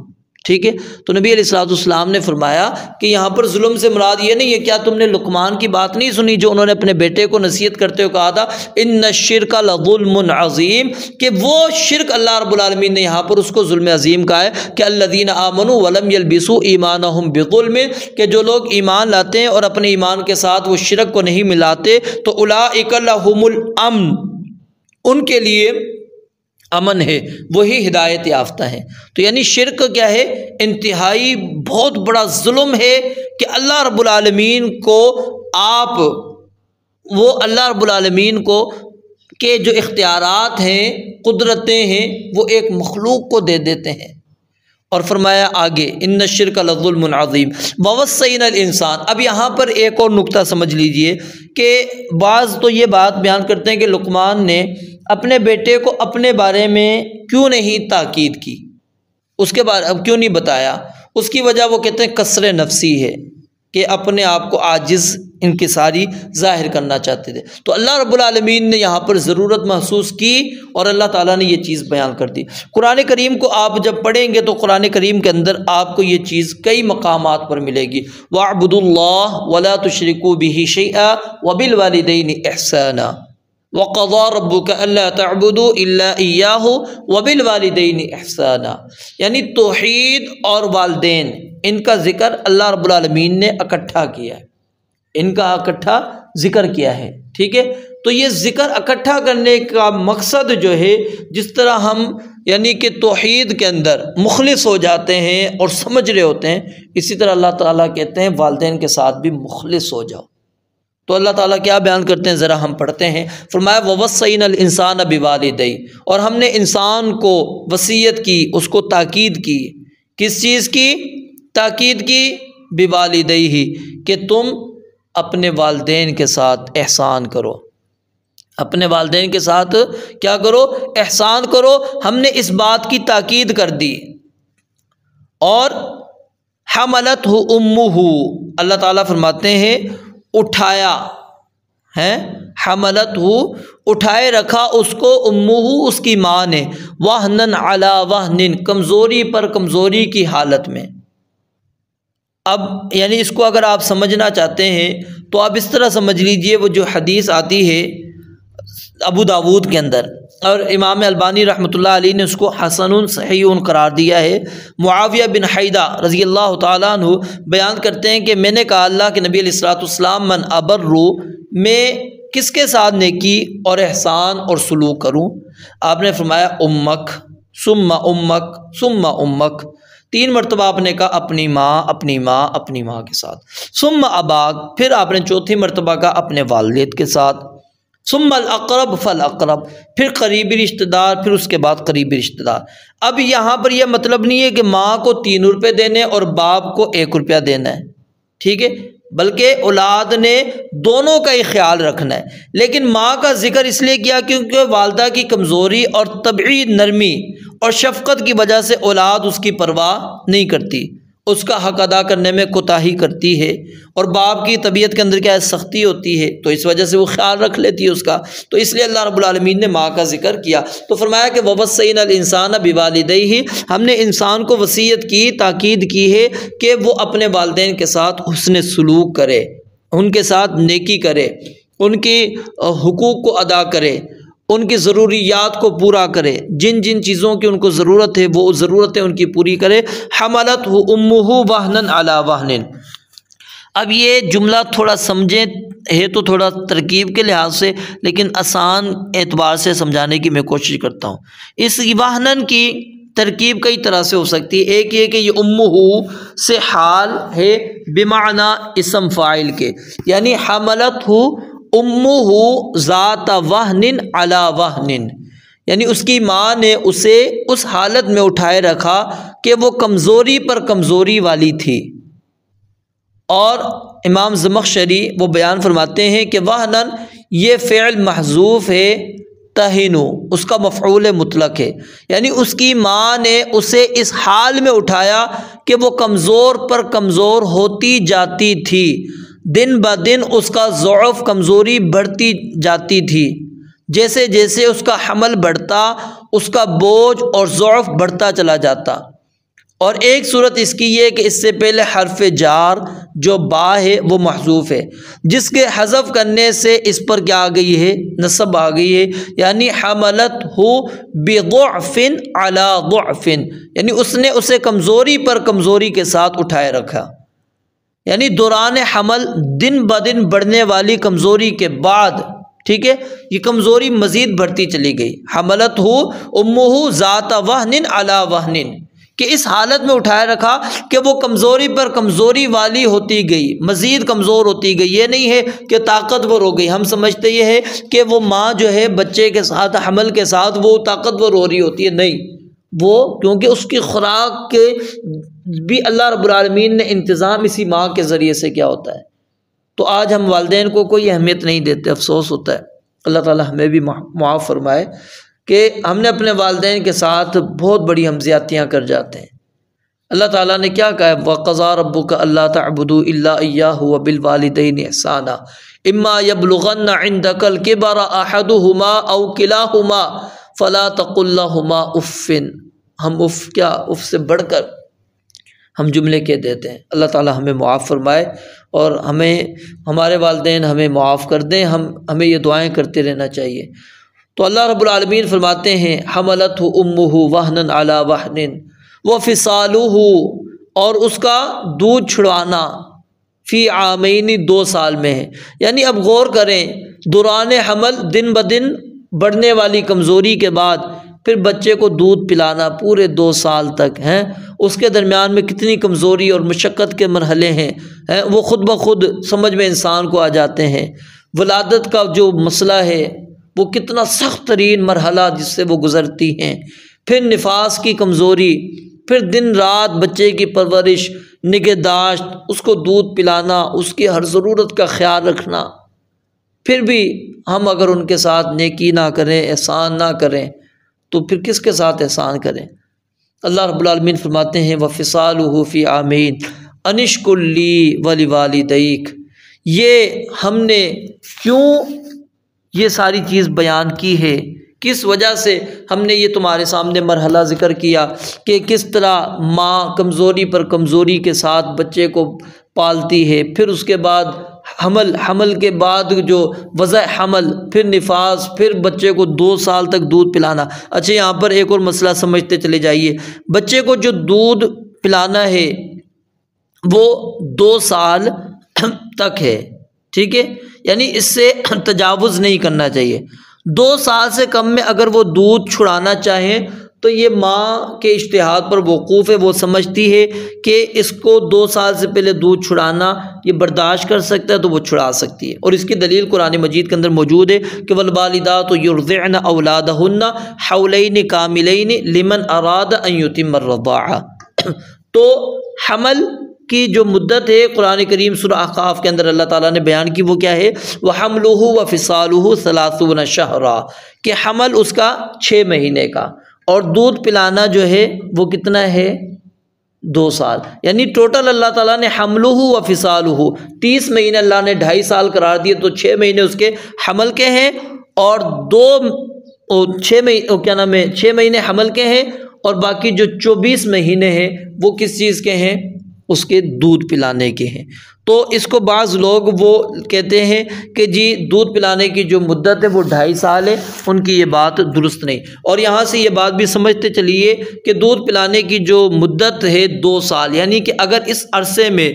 ٹھیک ہے۔ تو نبی علیہ الصلوۃ والسلام نے فرمایا کہ یہاں پر ظلم سے مراد یہ نہیں ہے، کیا تم نے لقمان کی بات نہیں سنی جو انہوں نے اپنے بیٹے کو نصیحت کرتے ہوئے کہا تھا ان الشرک لظلم عظیم، کہ وہ شرک اللہ رب العالمین نے یہاں پر اس کو ظلم عظیم کہا ہے کہ الذین آمنوا ولم یلبسوا ایمانہم بظلم، کہ جو لوگ ایمان لاتے ہیں اور اپنے ایمان کے ساتھ وہ شرک کو نہیں ملاتے تو اولئک لہم الامن، ان کے لیے امن ہے، وہی ہدایت یافتہ ہیں۔ تو یعنی شرک کیا ہے؟ انتہائی بہت بڑا ظلم ہے کہ اللہ رب العالمین کو وہ اللہ رب العالمین کو کے جو اختیارات ہیں، قدرتیں ہیں، وہ ایک مخلوق کو دے دیتے ہیں۔ اور فرمایا آگے ان الشرک لظلم عظیم ووصینا الانسان۔ اب یہاں پر ایک اور نقطہ سمجھ لیجئے کہ بعض تو یہ بات بیان کرتے ہیں کہ لقمان نے اپنے بیٹے کو اپنے بارے میں کیوں نہیں تاکید کی، اس کے بارے اب کیوں نہیں بتایا؟ اس کی وجہ وہ کہتے ہیں کثر نفسی ہے، کہ اپنے آپ کو عاجز انکساری ظاہر کرنا چاہتے تھے۔ تو اللہ رب العالمین نے یہاں پر ضرورت محسوس کی اور اللہ تعالیٰ نے یہ چیز بیان کر دی۔ قرآن کریم کو آپ جب پڑھیں گے تو قرآن کریم کے اندر آپ کو یہ چیز کئی مقامات پر ملے گی۔ وَاعْبُدُوا اللَّهَ وَلَا تُشْرِكُوا بِهِ شَيْئًا وَبِالْوَالِدَيْنِ إِحْسَانًا وَقَضَىٰ رَبُّكَ أَلَّا تَعْبُدُوا إِلَّا إِيَّاهُ وَبِالْوَالِدَيْنِ إِحْسَانًا، یعنی توحید اور والدین، ان کا ذکر اللہ رب العالمین نے اکٹھا کیا ہے، ان کا اکٹھا ذکر کیا ہے، ٹھیک ہے۔ تو یہ ذکر اکٹھا کرنے کا مقصد جو ہے، جس طرح ہم یعنی کہ توحید کے اندر مخلص ہو جاتے ہیں اور سمجھ رہے ہوتے ہیں، اسی طرح اللہ تعالیٰ کہتے ہیں والدین کے ساتھ بھی مخلص ہو جاؤ۔ تو اللہ تعالیٰ کیا بیان کرتے ہیں، ذرا ہم پڑھتے ہیں۔ فرمایا وَوَصَّيْنَا الْإِنسَانَ بِوَالِدَيْهِ، اور ہم نے انسان کو وصیت کی، اس کو تاکید کی، کس چیز کی تاکید کی؟ بِوَالِدَيْهِ، کہ تم اپنے والدین کے ساتھ احسان کرو، اپنے والدین کے ساتھ کیا کرو؟ احسان کرو۔ ہم نے اس بات کی تاکید کر دی۔ اور حملتہ امہ، اللہ تعالیٰ فرماتے ہیں اٹھایا ہے، حملتہ اٹھائے رکھا اس کو، امہ اس کی ماں نے، وہنن علی وہنن، کمزوری پر کمزوری کی حالت میں۔ اب یعنی اس کو اگر آپ سمجھنا چاہتے ہیں تو آپ اس طرح سمجھ لیجئے، وہ جو حدیث آتی ہے ابو داود کے اندر، اور امام البانی رحمۃ اللہ علیہ نے اس کو حسن صحیح قرار دیا ہے، معاویہ بن حیدہ رضی اللہ تعالیٰ عنہ بیان کرتے ہیں کہ میں نے کہا اللہ کے نبی علیہ الصلوۃ والسلام من ابرو، میں کس کے ساتھ نیکی اور احسان اور سلوک کروں؟ آپ نے فرمایا امک ثم امک ثم امک، 3 مرتبہ آپ نے کہا اپنی ماں اپنی ماں اپنی ماں کے ساتھ، ثم اباک، پھر آپ نے چوتھی مرتبہ کہا اپنے والد کے ساتھ، ثم الاقرب فالاقرب، پھر قریبی رشتہ دار، پھر اس کے بعد قریبی رشتہ دار۔ اب یہاں پر یہ مطلب نہیں ہے کہ ماں کو 3 روپے دینے اور باپ کو 1 روپیہ دینا ہے، ٹھیک ہے، بلکہ اولاد نے دونوں کا ہی خیال رکھنا ہے۔ لیکن ماں کا ذکر اس لیے کیا کیونکہ والدہ کی کمزوری اور طبعی نرمی اور شفقت کی وجہ سے اولاد اس کی پرواہ نہیں کرتی، اس کا حق ادا کرنے میں کوتاہی کرتی ہے، اور باپ کی طبیعت کے اندر کیا ہے، سختی ہوتی ہے، تو اس وجہ سے وہ خیال رکھ لیتی ہے اس کا، تو اس لیے اللہ رب العالمین نے ماں کا ذکر کیا۔ تو فرمایا کہ وَوَصَّيْنَا الْإِنسَانَ بِوَالِدَيْهِ، ہم نے انسان کو وصیت کی، تاکید کی ہے کہ وہ اپنے والدین کے ساتھ حسن سلوک کرے، ان کے ساتھ نیکی کرے، ان کی حقوق کو ادا کرے، ان کی ضروریات کو پورا کرے، جن جن چیزوں کی ان کو ضرورت ہے وہ ضرورتیں ان کی پوری کرے۔ حملتہ امہ وہنن علی وہن، اب یہ جملہ تھوڑا سمجھیں، ہے تو تھوڑا ترکیب کے لحاظ سے لیکن آسان اعتبار سے سمجھانے کی میں کوشش کرتا ہوں۔ اس وہنن کی ترکیب کئی طرح سے ہو سکتی ہے۔ ایک یہ کہ یہ امہ سے حال ہے بمعنی اسم فاعل کے، یعنی حملتہ امہ ذات وہن علی وہن، یعنی اس کی ماں نے اسے اس حالت میں اٹھائے رکھا کہ وہ کمزوری پر کمزوری والی تھی۔ اور امام زمخشری وہ بیان فرماتے ہیں کہ وہنن یہ فعل محذوف ہے، تہنو اس کا مفعول مطلق ہے، یعنی اس کی ماں نے اسے اس حال میں اٹھایا کہ وہ کمزور پر کمزور ہوتی جاتی تھی، دن بدن اس کا ضعف کمزوری بڑھتی جاتی تھی، جیسے جیسے اس کا حمل بڑھتا اس کا بوجھ اور ضعف بڑھتا چلا جاتا۔ اور ایک صورت اس کی یہ کہ اس سے پہلے حرف جار جو با ہے وہ محذوف ہے، جس کے حذف کرنے سے اس پر کیا آ گئی ہے، نصب آ گئی ہے، یعنی حملتہ بضعف علی ضعف، یعنی اس نے اسے کمزوری پر کمزوری کے ساتھ اٹھائے رکھا، یعنی دوران حمل دن بدن بڑھنے والی کمزوری کے بعد، ٹھیک ہے، یہ کمزوری مزید بڑھتی چلی گئی۔ حملتہ امہ ذات وہن علی وہن، کہ اس حالت میں اٹھائے رکھا کہ وہ کمزوری پر کمزوری والی ہوتی گئی، مزید کمزور ہوتی گئی۔ یہ نہیں ہے کہ طاقتور ہو گئی، ہم سمجھتے یہ ہے کہ وہ ماں جو ہے بچے کے ساتھ حمل کے ساتھ وہ طاقتور ہو رہی ہوتی ہے، نہیں، وہ کیونکہ اس کی خوراک کے بھی اللہ رب العالمین نے انتظام اسی ماں کے ذریعے سے کیا ہوتا ہے۔ تو آج ہم والدین کو کوئی اہمیت نہیں دیتے، افسوس ہوتا ہے۔ اللہ تعالی ہمیں بھی معاف فرمائے کہ ہم نے اپنے والدین کے ساتھ بہت بڑی ہم زیادتیاں کر جاتے ہیں۔ اللہ تعالیٰ نے کیا کہا ہے، وَقَضَىٰ رَبُّكَ أَلَّا تَعْبُدُوا إِلَّا إِيَّاهُ وَبِالْوَالِدَيْنِ إِحْسَانًا إِمَّا يَبْلُغَنَّ عِندَكَ الْكِبَرَ أَحَدُهُمَا أَوْ كِلَاهُمَا فَلَا تَقُل لَّهُمَا أُفٍّ، ہم اف کیا، اف سے بڑھ کر ہم جملے کہہ دیتے ہیں۔ اللہ تعالیٰ ہمیں معاف فرمائے اور ہمارے والدین ہمیں معاف کر دیں، ہمیں یہ دعائیں کرتے رہنا چاہیے۔ تو اللہ رب العالمین فرماتے ہیں حملتہ امہ وہنن علی وہن وفصالہ، اور اس کا دودھ چھڑوانا فی عامین 2 سال میں ہے، یعنی اب غور کریں، دوران حمل دن بدن بڑھنے والی کمزوری کے بعد پھر بچے کو دودھ پلانا پورے 2 سال تک ہیں، اس کے درمیان میں کتنی کمزوری اور مشقت کے مرحلے ہیں، وہ خود بخود سمجھ میں انسان کو آ جاتے ہیں۔ ولادت کا جو مسئلہ ہے وہ کتنا سخت ترین مرحلہ جس سے وہ گزرتی ہیں، پھر نفاس کی کمزوری، پھر دن رات بچے کی پرورش، نگہداشت، اس کو دودھ پلانا، اس کی ہر ضرورت کا خیال رکھنا، پھر بھی ہم اگر ان کے ساتھ نیکی نہ کریں، احسان نہ کریں تو پھر کس کے ساتھ احسان کریں۔ اللہ رب العالمین فرماتے ہیں وَفِصَالُهُ فِي عَامَيْنِ أَنِ اشْكُرْ لِي وَلِوَالِدَيْكَ، یہ ہم نے کیوں یہ ساری چیز بیان کی ہے، کس وجہ سے ہم نے یہ تمہارے سامنے مرحلہ ذکر کیا کہ کس طرح ماں کمزوری پر کمزوری کے ساتھ بچے کو پالتی ہے، پھر اس کے بعد حمل کے بعد جو وضع حمل، پھر نفاس، پھر بچے کو 2 سال تک دودھ پلانا۔ اچھا یہاں پر ایک اور مسئلہ سمجھتے چلے جائیے، بچے کو جو دودھ پلانا ہے وہ 2 سال تک ہے، ٹھیک ہے، یعنی اس سے تجاوز نہیں کرنا چاہیے۔ 2 سال سے کم میں اگر وہ دودھ چھڑانا چاہیں تو یہ ماں کے اجتہاد پر موقوف ہے، وہ سمجھتی ہے کہ اس کو 2 سال سے پہلے دودھ چھڑانا یہ برداشت کر سکتا ہے تو وہ چھڑا سکتی ہے، اور اس کی دلیل قرآن مجید کے اندر موجود ہے کہ والوالدات یرضعن اولادہن حولین کاملین لمن اراد ان یتم الرضاعہ۔ تو حمل کی جو مدت ہے قرآن کریم سورہ احقاف کے اندر اللہ تعالیٰ نے بیان کی، وہ کیا ہے؟ وَحَمْلُهُ وَفِصَالُهُ 30 شَهْرًا، کہ حمل اس کا 6 مہینے کا، اور دودھ پلانا جو ہے وہ کتنا ہے؟ 2 سال، یعنی ٹوٹل اللہ تعالیٰ نے حملہ و فصالہ 30 مہینے اللہ نے 2.5 سال قرار دیے، تو 6 مہینے اس کے حمل کے ہیں، اور 6 مہینے حمل کے ہیں، اور باقی جو 24 مہینے ہیں وہ کس چیز کے ہیں؟ اس کے دودھ پلانے کے ہیں۔ تو اس کو بعض لوگ وہ کہتے ہیں کہ جی دودھ پلانے کی جو مدت ہے وہ 2.5 سال ہے، ان کی یہ بات درست نہیں، اور یہاں سے یہ بات بھی سمجھتے چلیے کہ دودھ پلانے کی جو مدت ہے 2 سال، یعنی کہ اگر اس عرصے میں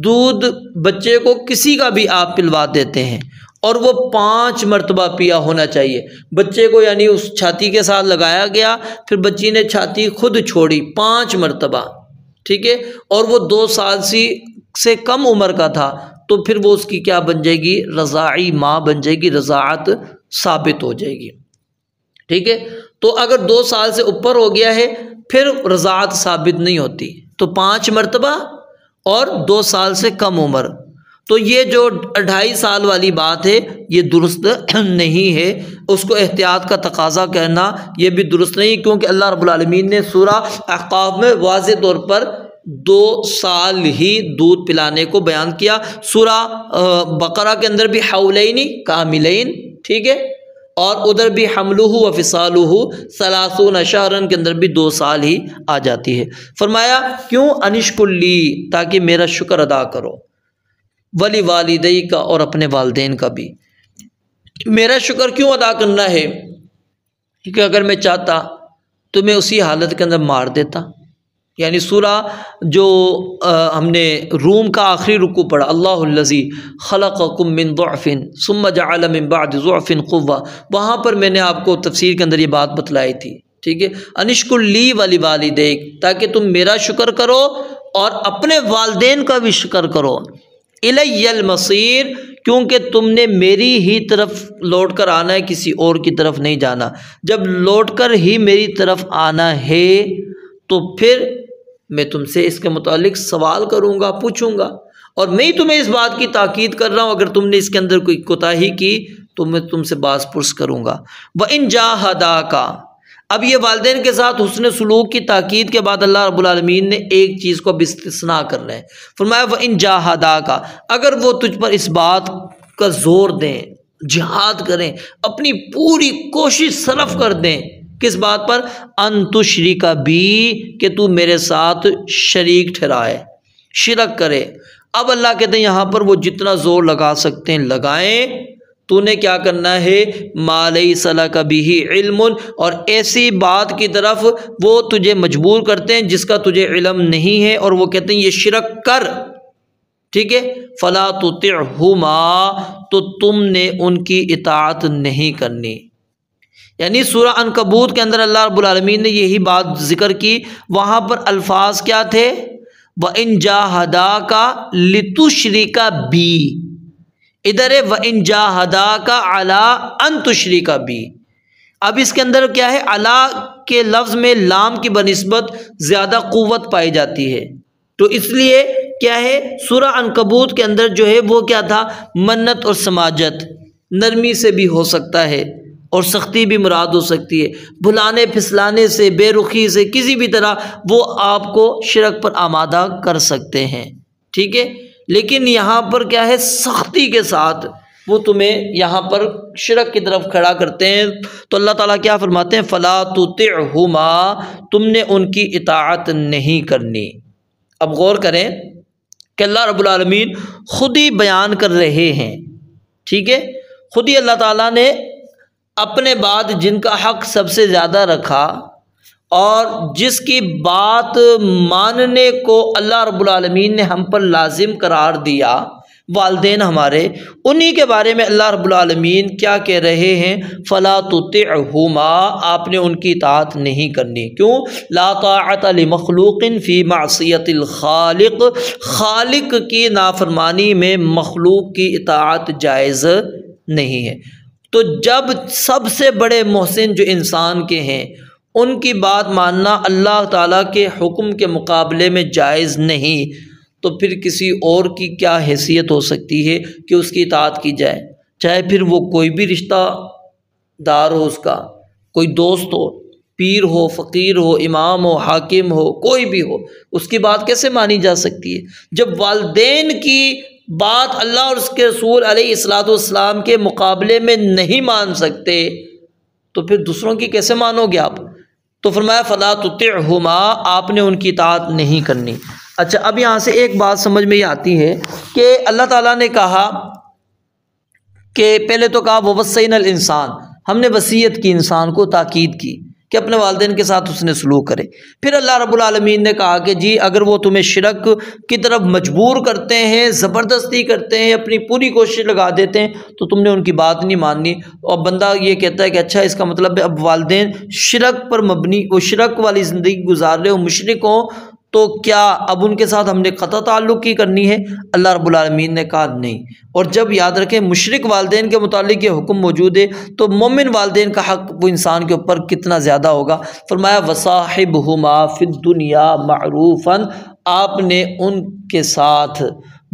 دودھ بچے کو کسی کا بھی آپ پلوا دیتے ہیں اور وہ 5 مرتبہ پیا ہونا چاہیے بچے کو، یعنی اس چھاتی کے ساتھ لگایا گیا، پھر بچی نے چھاتی خود چھوڑی 5 مرتبہ، ٹھیک ہے، اور وہ 2 سال سے کم عمر کا تھا، تو پھر وہ اس کی کیا بن جائے گی؟ رضاعی ماں بن جائے گی، رضاعت ثابت ہو جائے گی، ٹھیک ہے۔ تو اگر 2 سال سے اوپر ہو گیا ہے پھر رضاعت ثابت نہیں ہوتی، تو 5 مرتبہ اور 2 سال سے کم عمر، تو یہ جو 2.5 سال والی بات ہے یہ درست نہیں ہے، اس کو احتیاط کا تقاضا کہنا یہ بھی درست نہیں، کیونکہ اللہ رب العالمین نے سورہ احقاف میں واضح طور پر 2 سال ہی دودھ پلانے کو بیان کیا، سورہ بقرہ کے اندر بھی حولین کاملین، ٹھیک ہے، اور ادھر بھی حملہ و فصالہ 30 شہرن کے اندر بھی 2 سال ہی آ جاتی ہے۔ فرمایا کیوں؟ انشکر لی، تاکہ میرا شکر ادا کرو، ولی والدی کا، اور اپنے والدین کا بھی۔ میرا شکر کیوں ادا کرنا ہے؟ کیونکہ اگر میں چاہتا تو میں اسی حالت کے اندر مار دیتا، یعنی سورہ جو ہم نے روم کا آخری رکوع پڑھا، اللہ الذی خلقکم من ضعف ثم جعل من بعد ضعف قوہ، وہاں پر میں نے آپ کو تفسیر کے اندر یہ بات بتلائی تھی، ٹھیک ہے، انشکر لی ولی والدیک، تاکہ تم میرا شکر کرو اور اپنے والدین کا بھی شکر کرو، الی المصیر، کیونکہ تم نے میری ہی طرف لوٹ کر آنا ہے، کسی اور کی طرف نہیں جانا۔ جب لوٹ کر ہی میری طرف آنا ہے تو پھر میں تم سے اس کے متعلق سوال کروں گا، پوچھوں گا، اور میں ہی تمہیں اس بات کی تاکید کر رہا ہوں، اگر تم نے اس کے اندر کوئی کوتاہی کی تو میں تم سے باز پرس کروں گا۔ وَإِن جَاهَدَاكَ، اب یہ والدین کے ساتھ حسن سلوک کی تاکید کے بعد اللہ رب العالمین نے ایک چیز کو اب استثناء کرنا ہے، فرمایا وَإِن جَاهَدَاكَ، اگر وہ تجھ پر اس بات کا زور دیں، جہاد کریں، اپنی پوری کوشش صرف کر دیں، کس بات پر؟ ان تشرک بی، کہ تو میرے ساتھ شریک ٹھہرائے، شرک کرے۔ اب اللہ کہتے ہیں یہاں پر وہ جتنا زور لگا سکتے ہیں لگائیں، تو نے کیا کرنا ہے؟ ما لیس لک بہ علم، اور ایسی بات کی طرف وہ تجھے مجبور کرتے ہیں جس کا تجھے علم نہیں ہے، اور وہ کہتے ہیں یہ شرک کر، ٹھیک ہے، فلا تطعہما، تو تم نے ان کی اطاعت نہیں کرنی۔ یعنی سورہ عنکبوت کے اندر اللہ رب العالمین نے یہی بات ذکر کی، وہاں پر الفاظ کیا تھے؟ وَإِن جَاهَدَاكَ لِتُشْرِكَ بِي، ادھر ہے وَإِن جَاهَدَاكَ عَلَىٰ أَن تُشْرِكَ بِي۔ اب اس کے اندر کیا ہے؟ علی کے لفظ میں لام کی بنسبت زیادہ قوت پائی جاتی ہے، تو اس لیے کیا ہے؟ سورہ عنکبوت کے اندر جو ہے وہ کیا تھا؟ منت اور سماجت، نرمی سے بھی ہو سکتا ہے اور سختی بھی مراد ہو سکتی ہے، بھلانے پھسلانے سے، بے رخی سے، کسی بھی طرح وہ آپ کو شرک پر آمادہ کر سکتے ہیں، ٹھیک ہے، لیکن یہاں پر کیا ہے؟ سختی کے ساتھ وہ تمہیں یہاں پر شرک کی طرف کھڑا کرتے ہیں، تو اللہ تعالیٰ کیا فرماتے ہیں؟ فلا تطعہما، تم نے ان کی اطاعت نہیں کرنی۔ اب غور کریں کہ اللہ رب العالمین خود ہی بیان کر رہے ہیں، ٹھیک ہے، خود ہی اللہ تعالیٰ نے اپنے بعد جن کا حق سب سے زیادہ رکھا اور جس کی بات ماننے کو اللہ رب العالمین نے ہم پر لازم قرار دیا، والدین ہمارے، انہی کے بارے میں اللہ رب العالمین کیا کہہ رہے ہیں؟ فلا تطعہما، آپ نے ان کی اطاعت نہیں کرنی۔ کیوں؟ لا طاعت لمخلوق فی معصیت الخالق، خالق کی نافرمانی میں مخلوق کی اطاعت جائز نہیں ہے۔ تو جب سب سے بڑے محسن جو انسان کے ہیں ان کی بات ماننا اللہ تعالیٰ کے حکم کے مقابلے میں جائز نہیں، تو پھر کسی اور کی کیا حیثیت ہو سکتی ہے کہ اس کی اطاعت کی جائے؟ چاہے پھر وہ کوئی بھی رشتہ دار ہو، اس کا کوئی دوست ہو، پیر ہو، فقیر ہو، امام ہو، حاکم ہو، کوئی بھی ہو، اس کی بات کیسے مانی جا سکتی ہے؟ جب والدین کی بات اللہ اور اس کے رسول علیہ الصلاۃ والسلام کے مقابلے میں نہیں مان سکتے تو پھر دوسروں کی کیسے مانو گے آپ؟ تو فرمایا فلا تطعہما، آپ نے ان کی اطاعت نہیں کرنی۔ اچھا، اب یہاں سے ایک بات سمجھ میں یہ آتی ہے کہ اللہ تعالیٰ نے کہا کہ پہلے تو کہا ووصینا الانسان، ہم نے وصیت کی، انسان کو تاکید کی کہ اپنے والدین کے ساتھ اس نے سلوک کرے۔ پھر اللہ رب العالمین نے کہا کہ جی اگر وہ تمہیں شرک کی طرف مجبور کرتے ہیں، زبردستی کرتے ہیں، اپنی پوری کوشش لگا دیتے ہیں تو تم نے ان کی بات نہیں ماننی۔ اور بندہ یہ کہتا ہے کہ اچھا اس کا مطلب ہے اب والدین شرک پر مبنی، وہ شرک والی زندگی گزار رہے ہو، مشرک ہوں، تو کیا اب ان کے ساتھ ہم نے قطع تعلق کی کرنی ہے؟ اللہ رب العالمین نے کہا نہیں۔ اور جب یاد رکھیں مشرک والدین کے متعلق یہ حکم موجود ہے تو مومن والدین کا حق وہ انسان کے اوپر کتنا زیادہ ہوگا۔ فرمایا وصاحبہما فی الدنیا معروفا، آپ نے ان کے ساتھ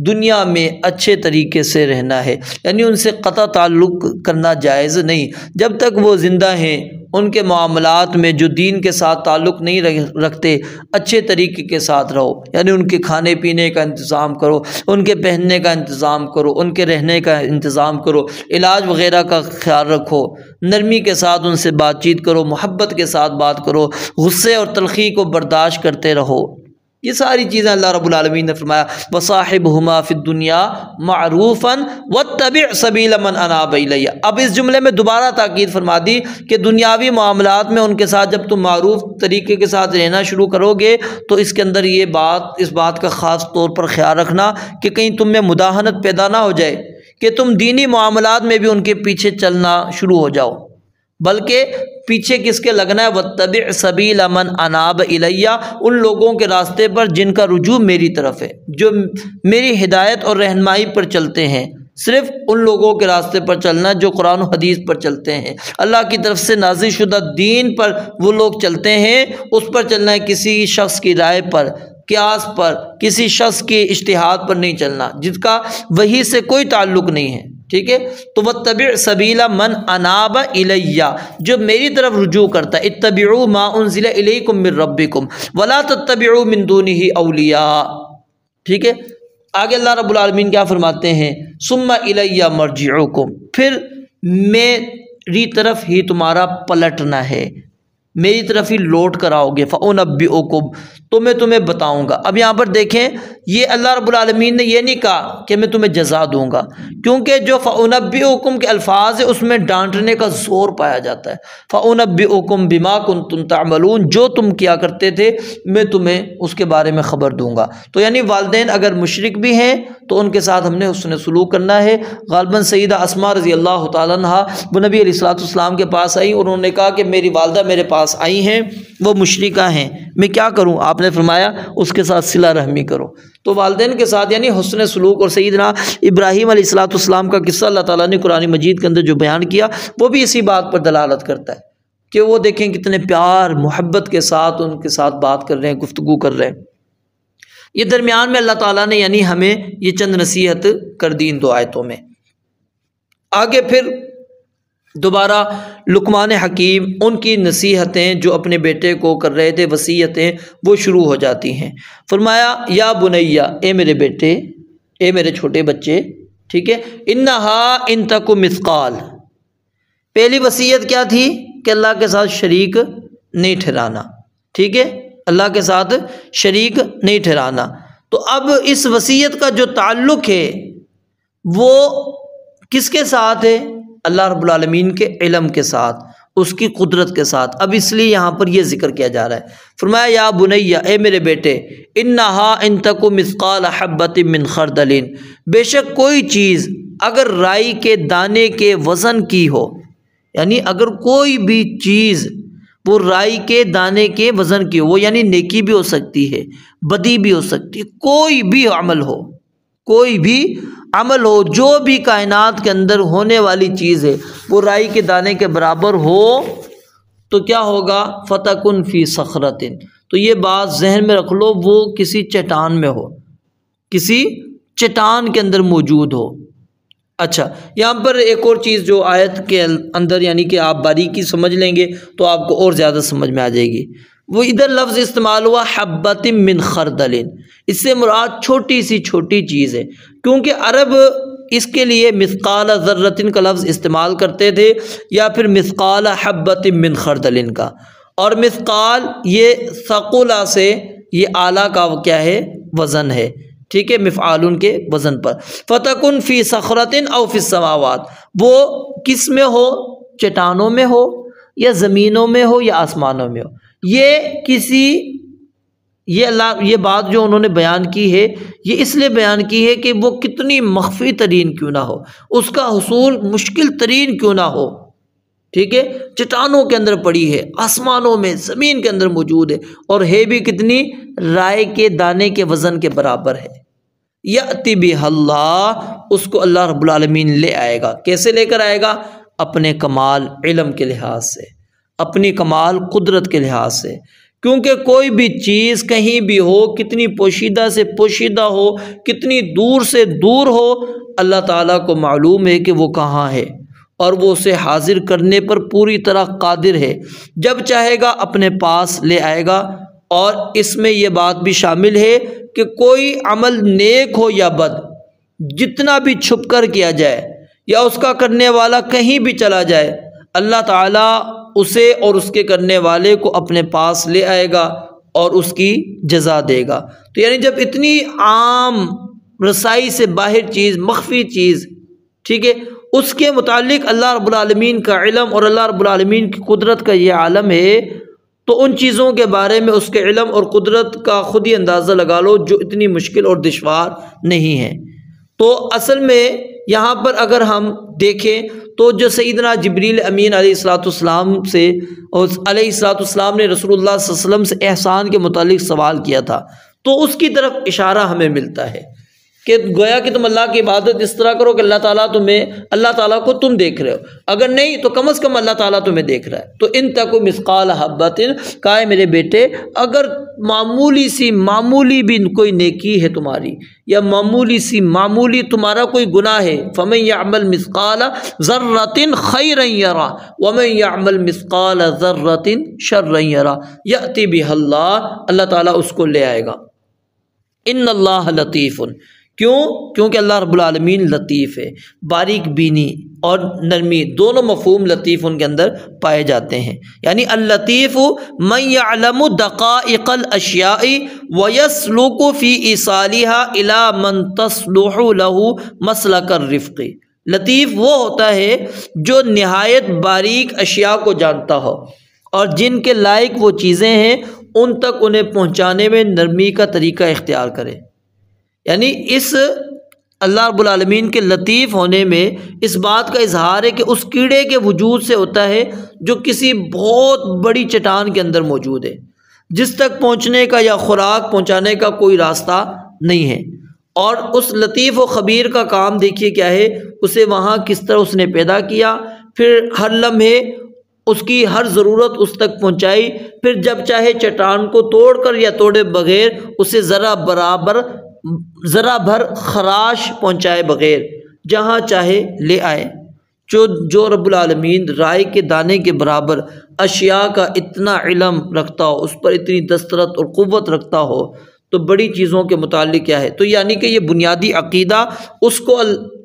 دنیا میں اچھے طریقے سے رہنا ہے، یعنی ان سے قطع تعلق کرنا جائز نہیں۔ جب تک وہ زندہ ہیں ان کے معاملات میں جو دین کے ساتھ تعلق نہیں رکھتے، اچھے طریقے کے ساتھ رہو، یعنی ان کے کھانے پینے کا انتظام کرو، ان کے پہننے کا انتظام کرو، ان کے رہنے کا انتظام کرو، علاج وغیرہ کا خیال رکھو، نرمی کے ساتھ ان سے بات چیت کرو، محبت کے ساتھ بات کرو، غصے اور تلخی کو برداشت کرتے رہو۔ یہ ساری چیزیں اللہ رب العالمین نے فرمایا وصاحبہما فی الدنیا معروفا واتبع سبیل من اناب الی۔ اب اس جملے میں دوبارہ تاکید فرما دی کہ دنیاوی معاملات میں ان کے ساتھ جب تم معروف طریقے کے ساتھ رہنا شروع کرو گے تو اس کے اندر اس بات کا خاص طور پر خیال رکھنا کہ کہیں تم میں مداہنت پیدا نہ ہو جائے کہ تم دینی معاملات میں بھی ان کے پیچھے چلنا شروع ہو جاؤ، بلکہ پیچھے کس کے لگنا ہے؟ واتبع سبیل من اناب الی، ان لوگوں کے راستے پر جن کا رجوع میری طرف ہے، جو میری ہدایت اور رہنمائی پر چلتے ہیں۔ صرف ان لوگوں کے راستے پر چلنا جو قرآن و حدیث پر چلتے ہیں، اللہ کی طرف سے نازل شدہ دین پر وہ لوگ چلتے ہیں، اس پر چلنا ہے، کسی شخص کی رائے پر، قیاس پر، کسی شخص کے اجتہاد پر نہیں چلنا جس کا وحی سے کوئی تعلق نہیں ہے، ٹھیک ہے؟ تو واتبع سبیل من اناب الی، جو میری طرف رجوع کرتا ہے، اتبعوا ما انزل الیکم من ربکم ولا تتبعوا من دونہ اولیاء، ٹھیک ہے؟ آگے اللہ رب العالمین کیا فرماتے ہیں؟ ثم الی مرجعکم، پھر میری طرف ہی تمہارا پلٹنا ہے، میری طرف ہی لوٹ کر آؤ گے، فَأُنَبِّئُكُمْ، تو میں تمہیں بتاؤں گا۔ اب یہاں پر دیکھیں یہ اللہ رب العالمین نے یہ نہیں کہا کہ میں تمہیں جزا دوں گا، کیونکہ جو فَأُنَبِّئُكُمْ کے الفاظ ہیں اس میں ڈانٹنے کا زور پایا جاتا ہے۔ فَأُنَبِّئُكُمْ بِمَا كُنْتُمْ تَعْمَلُونَ، جو تم کیا کرتے تھے میں تمہیں اس کے بارے میں خبر دوں گا۔ تو یعنی والدین اگر مشرک بھی ہیں تو ان کے ساتھ ہم نے حسن سلوک کرنا ہے۔ غالباً سیدہ اسماء رضی اللہ تعالیٰ عنہا وہ نبی علیہ الصلوۃ والسلام کے پاس آئیں، انہوں نے کہا کہ میری والدہ میرے پاس آئی ہیں، وہ مشرکہ ہیں، میں کیا کروں؟ آپ نے فرمایا اس کے ساتھ صلہ رحمی کرو۔ تو والدین کے ساتھ یعنی حسن سلوک، اور سیدنا ابراہیم علیہ الصلوۃ والسلام کا قصہ اللہ تعالیٰ نے قرآن مجید کے اندر جو بیان کیا وہ بھی اسی بات پر دلالت کرتا ہے کہ وہ دیکھیں کتنے پیار محبت کے ساتھ ان کے ساتھ بات کر رہے ہیں، گفتگو کر رہے ہیں۔ یہ درمیان میں اللہ تعالیٰ نے یعنی ہمیں یہ چند نصیحت کر دی ان دو آیتوں میں۔ آگے پھر دوبارہ لقمان حکیم ان کی نصیحتیں جو اپنے بیٹے کو کر رہے تھے، وصیتیں، وہ شروع ہو جاتی ہیں۔ فرمایا یا بنیا، اے میرے بیٹے، اے میرے چھوٹے بچے، ٹھیک ہے؟ انہا ان تک مثقال، پہلی وصیت کیا تھی کہ اللہ کے ساتھ شریک نہیں ٹھہرانا، ٹھیک ہے؟ اللہ کے ساتھ شریک نہیں ٹھہرانا۔ تو اب اس وصیت کا جو تعلق ہے وہ کس کے ساتھ ہے؟ اللہ رب العالمین کے علم کے ساتھ، اس کی قدرت کے ساتھ۔ اب اس لیے یہاں پر یہ ذکر کیا جا رہا ہے۔ فرمایا یا بنیہ، اے میرے بیٹے، انہا ان تک مثقال حبۃ من خردل، بے شک کوئی چیز اگر رائی کے دانے کے وزن کی ہو، یعنی اگر کوئی بھی چیز وہ رائی کے دانے کے وزن کی ہو، وہ یعنی نیکی بھی ہو سکتی ہے، بدی بھی ہو سکتی ہے، کوئی بھی عمل ہو، کوئی بھی عمل ہو، جو بھی کائنات کے اندر ہونے والی چیز ہے وہ رائی کے دانے کے برابر ہو تو کیا ہوگا؟ فتکن فی صخرۃ، تو یہ بات ذہن میں رکھ لو، وہ کسی چٹان میں ہو، کسی چٹان کے اندر موجود ہو۔ اچھا، یہاں پر ایک اور چیز جو آیت کے اندر یعنی کہ آپ باریکی سمجھ لیں گے تو آپ کو اور زیادہ سمجھ میں آ جائے گی۔ وہ ادھر لفظ استعمال ہوا حبۃ من خردل، اس سے مراد چھوٹی سی چھوٹی چیز ہے، کیونکہ عرب اس کے لیے مثقال ذرۃ کا لفظ استعمال کرتے تھے یا پھر مثقال حبۃ من خردل کا، اور مثقال یہ ثقلہ سے یہ اعلیٰ کا کیا ہے؟ وزن ہے، ٹھیک ہے، مفعالن کے وزن پر۔ فتکن فی صخرۃ او فی السماوات، وہ کس میں ہو؟ چٹانوں میں ہو یا زمینوں میں ہو یا آسمانوں میں ہو۔ یہ بات جو انہوں نے بیان کی ہے، یہ اس لیے بیان کی ہے کہ وہ کتنی مخفی ترین کیوں نہ ہو، اس کا حصول مشکل ترین کیوں نہ ہو، ٹھیک ہے، چٹانوں کے اندر پڑی ہے، آسمانوں میں، زمین کے اندر موجود ہے، اور ہے بھی کتنی؟ رائے کے دانے کے وزن کے برابر ہے۔ یأتی بہ اللہ، اس کو اللہ رب العالمین لے آئے گا۔ کیسے لے کر آئے گا؟ اپنے کمال علم کے لحاظ سے، اپنی کمال قدرت کے لحاظ سے، کیونکہ کوئی بھی چیز کہیں بھی ہو، کتنی پوشیدہ سے پوشیدہ ہو، کتنی دور سے دور ہو، اللہ تعالیٰ کو معلوم ہے کہ وہ کہاں ہے، اور وہ اسے حاضر کرنے پر پوری طرح قادر ہے۔ جب چاہے گا اپنے پاس لے آئے گا، اور اس میں یہ بات بھی شامل ہے کہ کوئی عمل نیک ہو یا بد، جتنا بھی چھپ کر کیا جائے یا اس کا کرنے والا کہیں بھی چلا جائے، اللہ تعالیٰ اسے اور اس کے کرنے والے کو اپنے پاس لے آئے گا اور اس کی جزا دے گا۔ تو یعنی جب اتنی عام رسائی سے باہر چیز، مخفی چیز، ٹھیک ہے، اس کے متعلق اللہ رب العالمین کا علم اور اللہ رب العالمین کی قدرت کا یہ عالم ہے، تو ان چیزوں کے بارے میں اس کے علم اور قدرت کا خود ہی اندازہ لگا لو جو اتنی مشکل اور دشوار نہیں ہے۔ تو اصل میں یہاں پر اگر ہم دیکھیں تو جو سیدنا جبریل امین علیہ السلام سے نے رسول اللہ صلی اللہ علیہ وسلم سے احسان کے متعلق سوال کیا تھا، تو اس کی طرف اشارہ ہمیں ملتا ہے کہ گویا کہ تم اللہ کی عبادت اس طرح کرو کہ اللہ تعالیٰ کو تم دیکھ رہے ہو، اگر نہیں تو کم از کم اللہ تعالیٰ تمہیں دیکھ رہا ہے۔ تو ان تک مثقال حبۃ، کہا ہے میرے بیٹے اگر معمولی بھی کوئی نیکی ہے تمہاری، یا معمولی تمہارا کوئی گناہ ہے، فمن یعمل مثقال ذرۃ خیرا یرا ومن یعمل مثقال ذرۃ شرا یرا یأتی بہ اللہ تعالیٰ اس کو لے آئے گا۔ ان اللہ لطیف، کیونکہ اللہ رب العالمین لطیف ہے، باریک بینی اور نرمی دونوں مفہوم لطیف ان کے اندر پائے جاتے ہیں۔ یعنی اللطیف من یعلم دقائق الاشیاء ویسلک فی ایصالها الی من تصلح له مسلک الرفق، لطیف وہ ہوتا ہے جو نہایت باریک اشیاء کو جانتا ہو اور جن کے لائق وہ چیزیں ہیں ان تک انہیں پہنچانے میں نرمی کا طریقہ اختیار کرے۔ یعنی اس اللہ رب العالمین کے لطیف ہونے میں اس بات کا اظہار ہے کہ اس کیڑے کے وجود سے ہوتا ہے جو کسی بہت بڑی چٹان کے اندر موجود ہے، جس تک پہنچنے کا یا خوراک پہنچانے کا کوئی راستہ نہیں ہے، اور اس لطیف و خبیر کا کام دیکھیے کیا ہے، اسے وہاں کس طرح اس نے پیدا کیا، پھر ہر لمحے اس کی ہر ضرورت اس تک پہنچائی، پھر جب چاہے چٹان کو توڑ کر یا توڑے بغیر اسے ذرا بھر خراش پہنچائے بغیر جہاں چاہے لے آئے۔ جو رب العالمین رائے کے دانے کے برابر اشیاء کا اتنا علم رکھتا ہو، اس پر اتنی دسترت اور قوت رکھتا ہو، تو بڑی چیزوں کے متعلق کیا ہے، تو یعنی کہ یہ بنیادی عقیدہ اس کو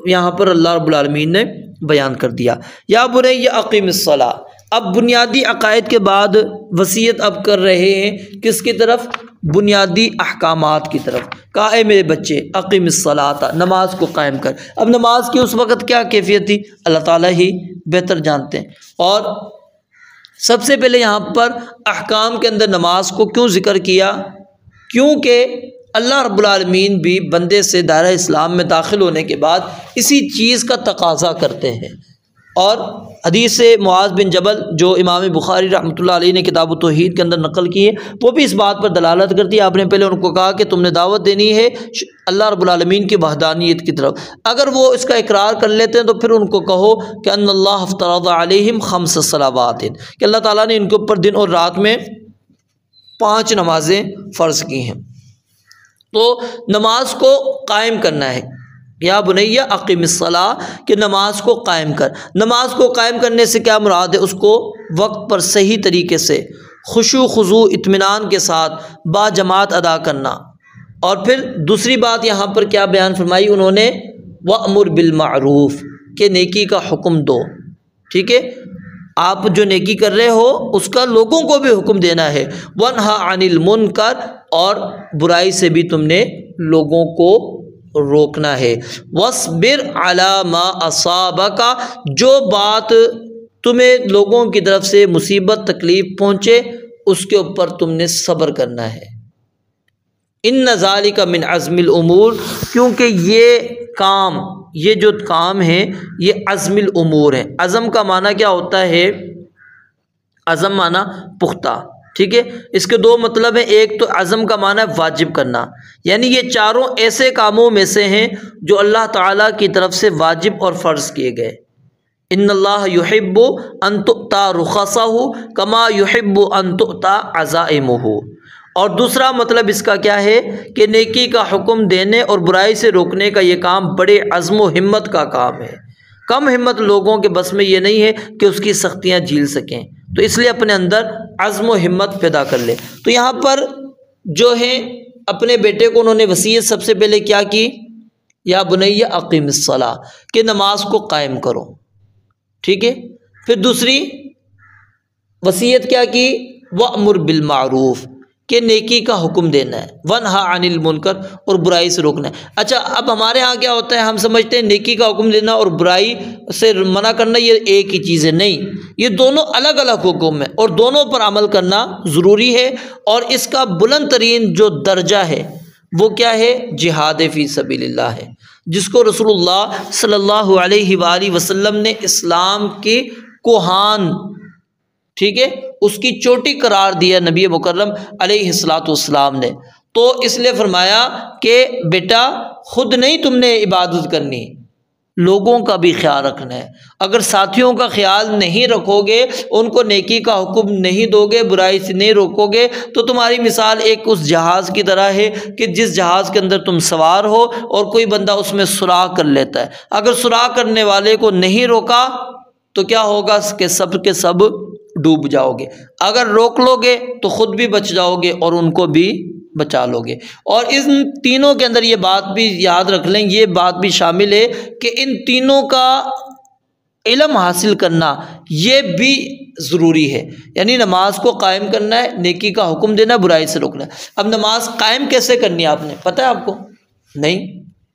یہاں پر اللہ رب العالمین نے بیان کر دیا۔ یا بنی اقیم الصلاۃ، اب بنیادی عقائد کے بعد وصیت اب کر رہے ہیں کس کی طرف؟ بنیادی احکامات کی طرف۔ کہا اے میرے بچے اقیم الصلاۃ، نماز کو قائم کر۔ اب نماز کی اس وقت کیا کیفیت تھی اللہ تعالیٰ ہی بہتر جانتے ہیں، اور سب سے پہلے یہاں پر احکام کے اندر نماز کو کیوں ذکر کیا؟ کیونکہ اللہ رب العالمین بھی بندے سے دائرہ اسلام میں داخل ہونے کے بعد اسی چیز کا تقاضا کرتے ہیں۔ اور حدیث معاذ بن جبل جو امام بخاری رحمۃ اللہ علیہ نے کتاب التوحید کے اندر نقل کی ہے، وہ بھی اس بات پر دلالت کرتی ہے۔ آپ نے پہلے ان کو کہا کہ تم نے دعوت دینی ہے اللہ رب العالمین کی وحدانیت کی طرف، اگر وہ اس کا اقرار کر لیتے ہیں تو پھر ان کو کہو کہ ان اللہ افترض علیہم 5 صلوات، کہ اللہ تعالیٰ نے ان کے اوپر دن اور رات میں 5 نمازیں فرض کی ہیں۔ تو نماز کو قائم کرنا ہے، یا بنی اقم الصلاۃ، کہ نماز کو قائم کر۔ نماز کو قائم کرنے سے کیا مراد ہے؟ اس کو وقت پر صحیح طریقے سے خشوع خضوع اطمینان کے ساتھ با جماعت ادا کرنا۔ اور پھر دوسری بات یہاں پر کیا بیان فرمائی انہوں نے؟ وَأْمُرْ بِالْمَعْرُوفِ، کہ نیکی کا حکم دو۔ ٹھیک ہے، آپ جو نیکی کر رہے ہو اس کا لوگوں کو بھی حکم دینا ہے۔ وَانْهَ عَنِ الْمُنْكَرِ، اور برائی سے بھی تم نے لوگوں کو روکنا ہے۔ وَاصْبِرْ عَلَىٰ مَا أَصَابَكَ، جو بات تمہیں لوگوں کی طرف سے مصیبت تکلیف پہنچے اس کے اوپر تم نے صبر کرنا ہے۔ إِنَّ ذَلِكَ مِنْ عَزْمِ الْأُمُورِ، کیونکہ یہ جو کام ہے یہ عزم الامور ہے۔ عزم کا معنی کیا ہوتا ہے؟ عزم معنی پختہ، ٹھیک ہے، اس کے 2 مطلب ہیں۔ ایک تو عزم کا معنی ہے واجب کرنا، یعنی یہ چاروں ایسے کاموں میں سے ہیں جو اللہ تعالیٰ کی طرف سے واجب اور فرض کیے گئے۔ ان اللہ یحب ان تؤتى رخصہ کما یحب ان تؤتى عزائمہ۔ اور دوسرا مطلب اس کا کیا ہے کہ نیکی کا حکم دینے اور برائی سے روکنے کا یہ کام بڑے عزم و ہمت کا کام ہے۔ کم ہمت لوگوں کے بس میں یہ نہیں ہے کہ اس کی سختیاں جھیل سکیں، تو اس لیے اپنے اندر عزم و ہمت پیدا کر لے۔ تو یہاں پر جو ہے اپنے بیٹے کو انہوں نے وصیت سب سے پہلے کیا کی؟ یا بنی اقیم الصلاۃ، کہ نماز کو قائم کرو، ٹھیک ہے۔ پھر دوسری وصیت کیا کی؟ وَأْمُرْ بِالْمَعْرُوفِ، کہ نیکی کا حکم دینا ہے، وَانْهَ عَنِ الْمُنْكَرِ، اور برائی سے روکنا ہے۔ اچھا، اب ہمارے ہاں کیا ہوتا ہے، ہم سمجھتے ہیں نیکی کا حکم دینا اور برائی سے منع کرنا یہ ایک ہی چیز ہے۔ نہیں، یہ دونوں الگ الگ حکم ہیں اور دونوں پر عمل کرنا ضروری ہے۔ اور اس کا بلند ترین جو درجہ ہے وہ کیا ہے؟ جہاد فی سبیل اللہ ہے، جس کو رسول اللہ صلی اللہ علیہ وآلہ وسلم نے اسلام کی کوہان، ٹھیک ہے، اس کی چوٹی قرار دیا نبی مکرم علیہ الصلوۃ والسلام نے۔ تو اس لیے فرمایا کہ بیٹا خود نہیں تم نے عبادت کرنی، لوگوں کا بھی خیال رکھنا ہے۔ اگر ساتھیوں کا خیال نہیں رکھو گے، ان کو نیکی کا حکم نہیں دو گے، برائی سے نہیں روکو گے، تو تمہاری مثال ایک اس جہاز کی طرح ہے کہ جس جہاز کے اندر تم سوار ہو اور کوئی بندہ اس میں سراغ کر لیتا ہے۔ اگر سراغ کرنے والے کو نہیں روکا تو کیا ہوگا کہ سب کے سب ڈوب جاؤ گے۔ اگر روک لو گے تو خود بھی بچ جاؤ گے اور ان کو بھی بچا لو گے۔ اور ان تینوں کے اندر یہ بات بھی یاد رکھ لیں، یہ بات بھی شامل ہے کہ ان تینوں کا علم حاصل کرنا یہ بھی ضروری ہے۔ یعنی نماز کو قائم کرنا ہے، نیکی کا حکم دینا، برائی سے روکنا ہے۔ اب نماز قائم کیسے کرنی ہے آپ نے پتہ ہے آپ کو؟ نہیں،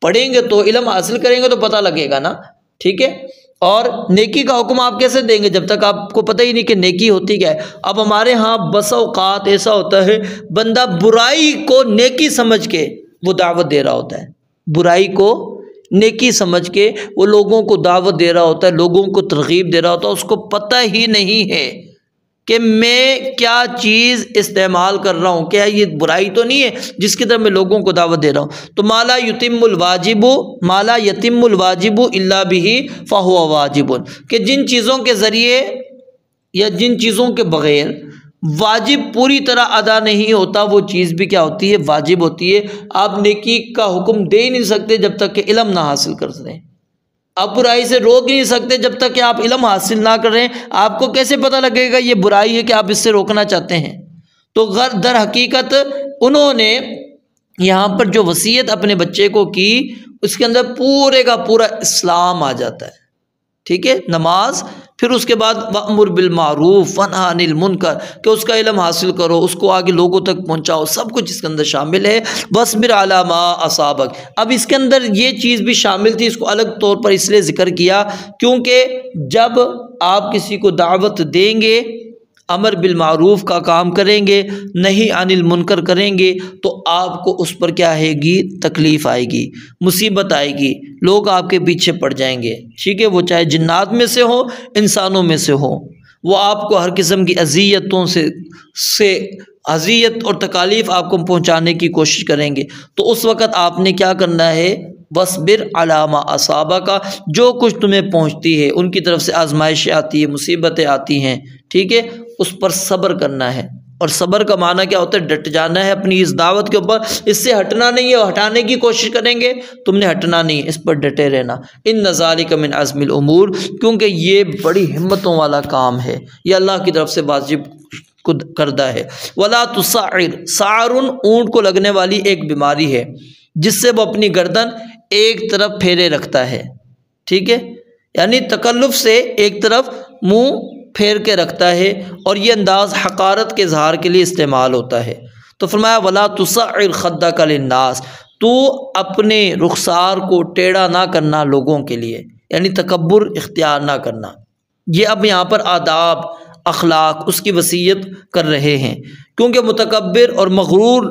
پڑھیں گے تو علم حاصل کریں گے تو پتہ لگے گا نا، ٹھیک ہے۔ اور نیکی کا حکم آپ کیسے دیں گے جب تک آپ کو پتہ ہی نہیں کہ نیکی ہوتی کیا ہے؟ اب ہمارے ہاں بس اوقات ایسا ہوتا ہے بندہ برائی کو نیکی سمجھ کے وہ دعوت دے رہا ہوتا ہے، برائی کو نیکی سمجھ کے وہ لوگوں کو دعوت دے رہا ہوتا ہے، لوگوں کو ترغیب دے رہا ہوتا ہے، اس کو پتہ ہی نہیں ہے کہ میں کیا چیز استعمال کر رہا ہوں، کیا یہ برائی تو نہیں ہے جس کی طرف میں لوگوں کو دعوت دے رہا ہوں۔ تو مالا یتم الواجب الا بہ فہو واجب، کہ جن چیزوں کے ذریعے یا جن چیزوں کے بغیر واجب پوری طرح ادا نہیں ہوتا وہ چیز بھی کیا ہوتی ہے؟ واجب ہوتی ہے۔ آپ نیکی کا حکم دے ہی نہیں سکتے جب تک کہ علم نہ حاصل کر سکیں، آپ برائی سے روک ہی نہیں سکتے جب تک کہ آپ علم حاصل نہ کریں۔ آپ کو کیسے پتہ لگے گا یہ برائی ہے کہ آپ اس سے روکنا چاہتے ہیں؟ تو در حقیقت انہوں نے یہاں پر جو وصیت اپنے بچے کو کی اس کے اندر پورے کا پورا اسلام آ جاتا ہے، ٹھیک ہے، نماز، پھر اس کے بعد وَأْمُرْ بِالْمَعْرُوفِ وَانْهَ عَنِ الْمُنْكَرِ، کہ اس کا علم حاصل کرو، اس کو آگے لوگوں تک پہنچاؤ، سب کچھ اس کے اندر شامل ہے۔ وَاصْبِرْ عَلَىٰ مَا أَصَابَكَ، اب اس کے اندر یہ چیز بھی شامل تھی، اس کو الگ طور پر اس لیے ذکر کیا کیونکہ جب آپ کسی کو دعوت دیں گے امر بالمعروف کا کام کریں گے، نہی عن المنکر کریں گے، تو آپ کو اس پر کیا آئے گی؟ تکلیف آئے گی، مصیبت آئے گی، لوگ آپ کے پیچھے پڑ جائیں گے، ٹھیک ہے، وہ چاہے جنات میں سے ہوں، انسانوں میں سے ہوں، وہ آپ کو ہر قسم کی اذیتوں سے اذیت اور تکالیف آپ کو پہنچانے کی کوشش کریں گے۔ تو اس وقت آپ نے کیا کرنا ہے؟ وَاصْبِرْ عَلَىٰ مَا أَصَابَكَ، جو کچھ تمہیں پہنچتی ہے، ان کی طرف سے آزمائشیں آتی ہیں، مصیبتیں آتی ہیں، ٹھیک ہے، اس پر صبر کرنا ہے۔ اور صبر کا معنی کیا ہوتا ہے؟ ڈٹ جانا ہے اپنی اس دعوت کے اوپر، اس سے ہٹنا نہیں ہے، وہ ہٹانے کی کوشش کریں گے، تم نے ہٹنا نہیں ہے، اس پر ڈٹے رہنا۔ إِنَّ ذَلِكَ مِنْ عَزْمِ الْأُمُورِ، کیونکہ یہ بڑی ہمتوں والا کام ہے، یہ اللہ کی طرف سے واجب کردہ ہے۔ وَلَا تُصَعِّرْ، سعر اونٹ کو لگنے والی ایک بیماری ہے جس سے وہ اپنی گردن ایک طرف پھیرے رکھتا ہے، ٹھیک ہے، یعنی تکلف سے ایک طرف منہ پھیر کے رکھتا ہے، اور یہ انداز حقارت کے اظہار کے لیے استعمال ہوتا ہے۔ تو فرمایا وَلَا تُصَعِّرْ خَدَّكَ لِلنَّاسِ، تو اپنے رخسار کو ٹیڑھا نہ کرنا لوگوں کے لیے، یعنی تکبر اختیار نہ کرنا۔ یہ اب یہاں پر آداب، اخلاق، اس کی وصیت کر رہے ہیں، کیونکہ متکبر اور مغرور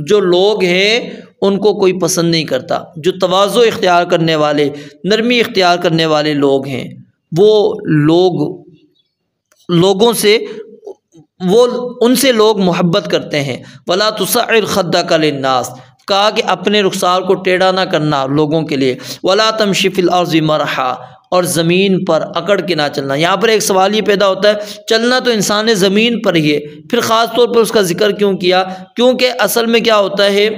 جو لوگ ہیں ان کو کوئی پسند نہیں کرتا۔ جو تواضع اختیار کرنے والے، نرمی اختیار کرنے والے لوگ ہیں، وہ لوگوں سے ان سے لوگ محبت کرتے ہیں۔ وَلَا تُصَعِّرْ خَدَّكَ لِلنَّاسِ، کہا کہ اپنے رخسار کو ٹیڑھا نہ کرنا لوگوں کے لیے۔ وَلَا تَمْشِ فِي الْأَرْضِ مَرْحًا، اور زمین پر اکڑ کے نہ چلنا۔ یہاں پر ایک سوال یہ پیدا ہوتا ہے، چلنا تو انسان نے زمین پر ہی ہے، پھر خاص طور پر اس کا ذکر کیوں کیا؟ کیونکہ اصل میں کیا ہوتا ہے،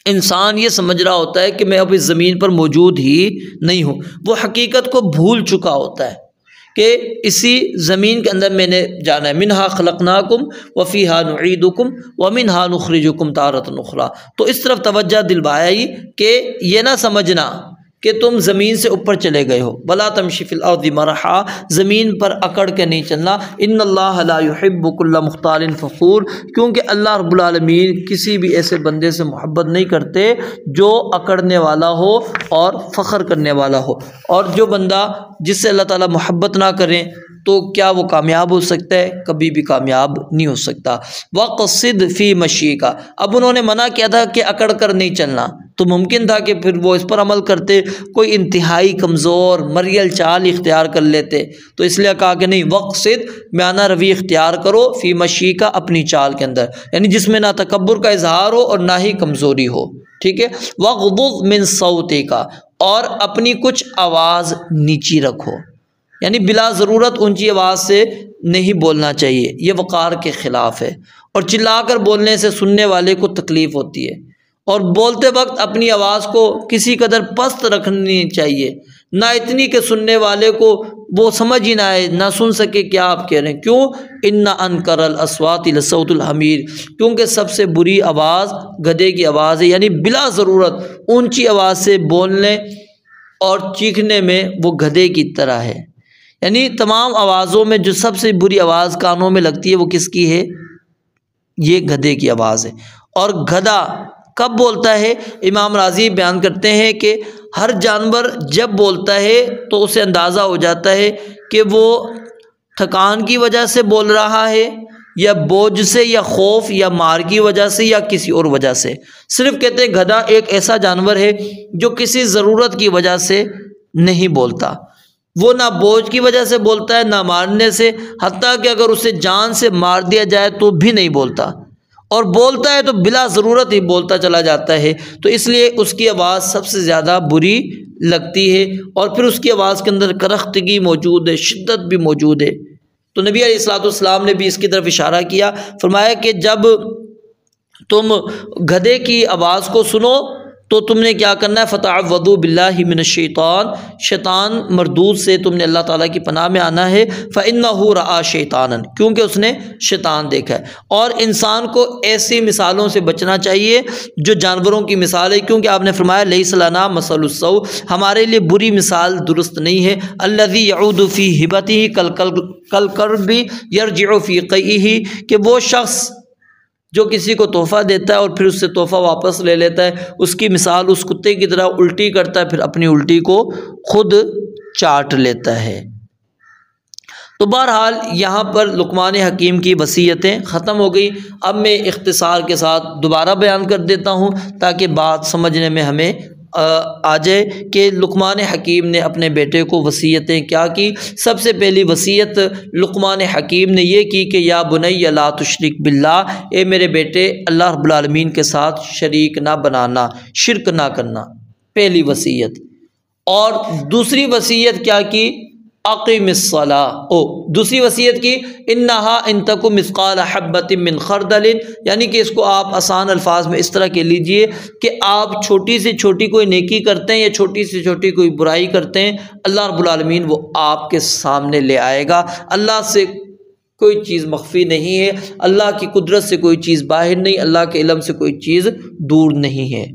انسان یہ سمجھ رہا ہوتا ہے کہ میں اب اس زمین پر موجود ہی نہیں ہوں، وہ حقیقت کو بھول چکا ہوتا ہے کہ اسی زمین کے اندر میں نے جانا ہے۔ منہا خلقناکم وفیہا نعیدکم ومنہا نخرجکم تارۃ اخری، تو اس طرف توجہ دلوائی کہ یہ نہ سمجھنا کہ تم زمین سے اوپر چلے گئے ہو۔ ولا تمشی فی الارض مرحا، زمین پر اکڑ کے نہیں چلنا۔ ان اللہ لا یحب کل مختال فخور، کیونکہ اللہ رب العالمین کسی بھی ایسے بندے سے محبت نہیں کرتے جو اکڑنے والا ہو اور فخر کرنے والا ہو۔ اور جو بندہ جس سے اللہ تعالیٰ محبت نہ کریں تو کیا وہ کامیاب ہو سکتا ہے؟ کبھی بھی کامیاب نہیں ہو سکتا۔ وَقْصِدْ فِي مَشِيكَ، اب انہوں نے منع کیا تھا کہ اکڑ کر نہیں چلنا، تو ممکن تھا کہ پھر وہ اس پر عمل کرتے، کوئی انتہائی کمزور مریل چال اختیار کر لیتے، تو اس لیے کہا کہ نہیں، وَقْصِدْ میانہ روی اختیار کرو، فی مشیکا اپنی چال کے اندر، یعنی جس میں نہ تکبر کا اظہار ہو اور نہ ہی کمزوری ہو، ٹھیک ہے۔ وَغْضُضْ مِن صَوْتِكَ، اور اپنی کچھ آواز نیچی رکھو، یعنی بلا ضرورت اونچی آواز سے نہیں بولنا چاہیے، یہ وقار کے خلاف ہے، اور چلا کر بولنے سے سننے والے کو تکلیف ہوتی ہے، اور بولتے وقت اپنی آواز کو کسی قدر پست رکھنی چاہیے، نہ اتنی کہ سننے والے کو وہ سمجھ ہی نہ آئے، نہ سن سکے کیا آپ کہہ رہے ہیں۔ کیوں؟ ان انکر الاصوات لصوت الحمیر، کیونکہ سب سے بری آواز گدھے کی آواز ہے، یعنی بلا ضرورت اونچی آواز سے بولنے اور چیخنے میں وہ گدھے کی طرح ہے، یعنی تمام آوازوں میں جو سب سے بری آواز کانوں میں لگتی ہے وہ کس کی ہے؟ یہ گدھے کی آواز ہے۔ اور گدھا کب بولتا ہے؟ امام راضی بیان کرتے ہیں کہ ہر جانور جب بولتا ہے تو اسے اندازہ ہو جاتا ہے کہ وہ تھکان کی وجہ سے بول رہا ہے، یا بوجھ سے، یا خوف یا مار کی وجہ سے، یا کسی اور وجہ سے۔ صرف کہتے ہیں گدھا ایک ایسا جانور ہے جو کسی ضرورت کی وجہ سے نہیں بولتا، وہ نہ بوجھ کی وجہ سے بولتا ہے، نہ مارنے سے، حتیٰ کہ اگر اسے جان سے مار دیا جائے تو بھی نہیں بولتا، اور بولتا ہے تو بلا ضرورت ہی بولتا چلا جاتا ہے، تو اس لیے اس کی آواز سب سے زیادہ بری لگتی ہے، اور پھر اس کی آواز کے اندر کرختگی موجود ہے، شدت بھی موجود ہے۔ تو نبی علیہ الصلوۃ والسلام نے بھی اس کی طرف اشارہ کیا، فرمایا کہ جب تم گدھے کی آواز کو سنو تو تم نے کیا کرنا ہے؟ فتعوذوا باللہ من الشیطان، شیطان مردود سے تم نے اللہ تعالیٰ کی پناہ میں آنا ہے۔ فإنہ رأى شیطانا، کیونکہ اس نے شیطان دیکھا ہے۔ اور انسان کو ایسی مثالوں سے بچنا چاہیے جو جانوروں کی مثال ہے، کیونکہ آپ نے فرمایا لیس لنا مثل السوء، ہمارے لیے بری مثال درست نہیں ہے۔ الذی یعود فی ہبتہ کالکلب یرجع فی قیئہ، کہ وہ شخص جو کسی کو تحفہ دیتا ہے اور پھر اس سے تحفہ واپس لے لیتا ہے، اس کی مثال اس کتے کی طرح الٹی کرتا ہے، پھر اپنی الٹی کو خود چاٹ لیتا ہے۔ تو بہرحال یہاں پر لقمان حکیم کی وصیتیں ختم ہو گئی۔ اب میں اختصار کے ساتھ دوبارہ بیان کر دیتا ہوں تاکہ بات سمجھنے میں ہمیں آ جائے کہ لقمان حکیم نے اپنے بیٹے کو وصیتیں کیا کی۔ سب سے پہلی وصیت لقمان حکیم نے یہ کی کہ یا بنی لا تشرک باللہ، اے میرے بیٹے اللہ رب العالمین کے ساتھ شریک نہ بنانا، شرک نہ کرنا، پہلی وصیت۔ اور دوسری وصیت کیا کی؟ اقیم الصلاۃ، دوسری وصیت کی انہا ان تک مثقال حبۃ من خردل، یعنی کہ اس کو آپ آسان الفاظ میں اس طرح کے لیجئے کہ آپ چھوٹی سے چھوٹی کوئی نیکی کرتے ہیں یا چھوٹی سے چھوٹی کوئی برائی کرتے ہیں، اللہ رب العالمین وہ آپ کے سامنے لے آئے گا۔ اللہ سے کوئی چیز مخفی نہیں ہے، اللہ کی قدرت سے کوئی چیز باہر نہیں، اللہ کے علم سے کوئی چیز دور نہیں ہے۔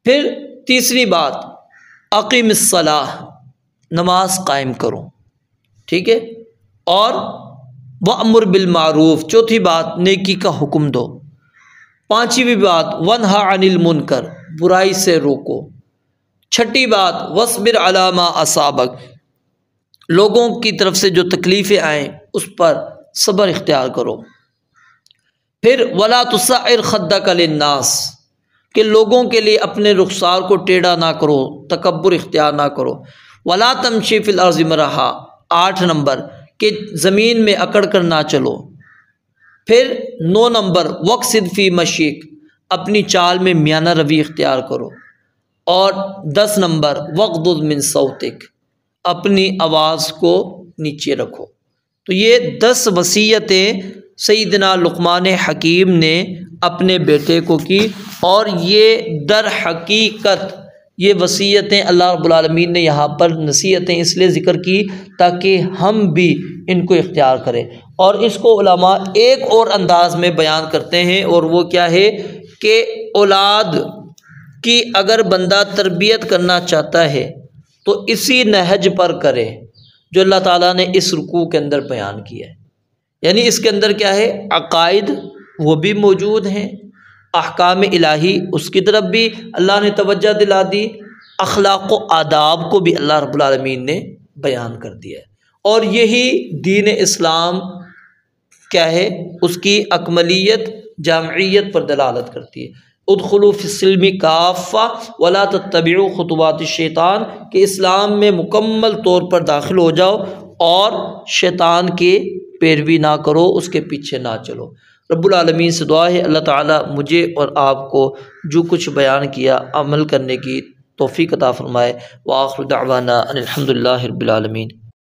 پھر تیسری بات اقیم الصلاۃ، نماز قائم کرو، ٹھیک ہے، اور وَأْمُرْ بِالْمَعْرُوف، چوتھی بات نیکی کا حکم دو، پانچویں بات وَانْهَ عَنِ الْمُنْکَر، برائی سے روکو، چھٹی بات وَاصْبِرْ عَلَىٰ مَا أَصَابَكَ، لوگوں کی طرف سے جو تکلیفیں آئیں اس پر صبر اختیار کرو۔ پھر وَلَا تُصَعِّرْ خَدَّكَ لِلنَّاسِ، کہ لوگوں کے لیے اپنے رخسار کو ٹیڑھا نہ کرو، تکبر اختیار نہ کرو۔ وَلَا تَمْشِ فِي الْأَرْضِ مَرَحًا، 8 نمبر کہ زمین میں اکڑ کر نہ چلو۔ پھر 9 نمبر وَاقْصِدْ فِي مَشْيِكَ، اپنی چال میں میانہ روی اختیار کرو۔ اور 10 نمبر وَاغْضُضْ مِنْ صَوْتِكَ، اپنی آواز کو نیچے رکھو۔ تو یہ 10 وصیتیں سیدنا لقمان حکیم نے اپنے بیٹے کو کی، اور یہ در حقیقت یہ وصیتیں اللہ رب العالمین نے یہاں پر نصیحتیں اس لیے ذکر کی تاکہ ہم بھی ان کو اختیار کریں۔ اور اس کو علماء ایک اور انداز میں بیان کرتے ہیں، اور وہ کیا ہے کہ اولاد کی اگر بندہ تربیت کرنا چاہتا ہے تو اسی نہج پر کرے جو اللہ تعالیٰ نے اس رکوع کے اندر بیان کیا ہے۔ یعنی اس کے اندر کیا ہے، عقائد وہ بھی موجود ہیں، احکام الہی اس کی طرف بھی اللہ نے توجہ دلا دی، اخلاق و آداب کو بھی اللہ رب العالمین نے بیان کر دیا ہے۔ اور یہی دین اسلام کیا ہے، اس کی اکملیت، جامعیت پر دلالت کرتی ہے۔ ادخلوا فی السلم کافہ ولا تتبعوا خطوات الشیطان، کہ اسلام میں مکمل طور پر داخل ہو جاؤ اور شیطان کی پیروی نہ کرو، اس کے پیچھے نہ چلو۔ رب العالمین سے دعا ہے اللہ تعالیٰ مجھے اور آپ کو جو کچھ بیان کیا عمل کرنے کی توفیق عطا فرمائے۔ وآخر دعوانا ان الحمد للہ رب العالمین۔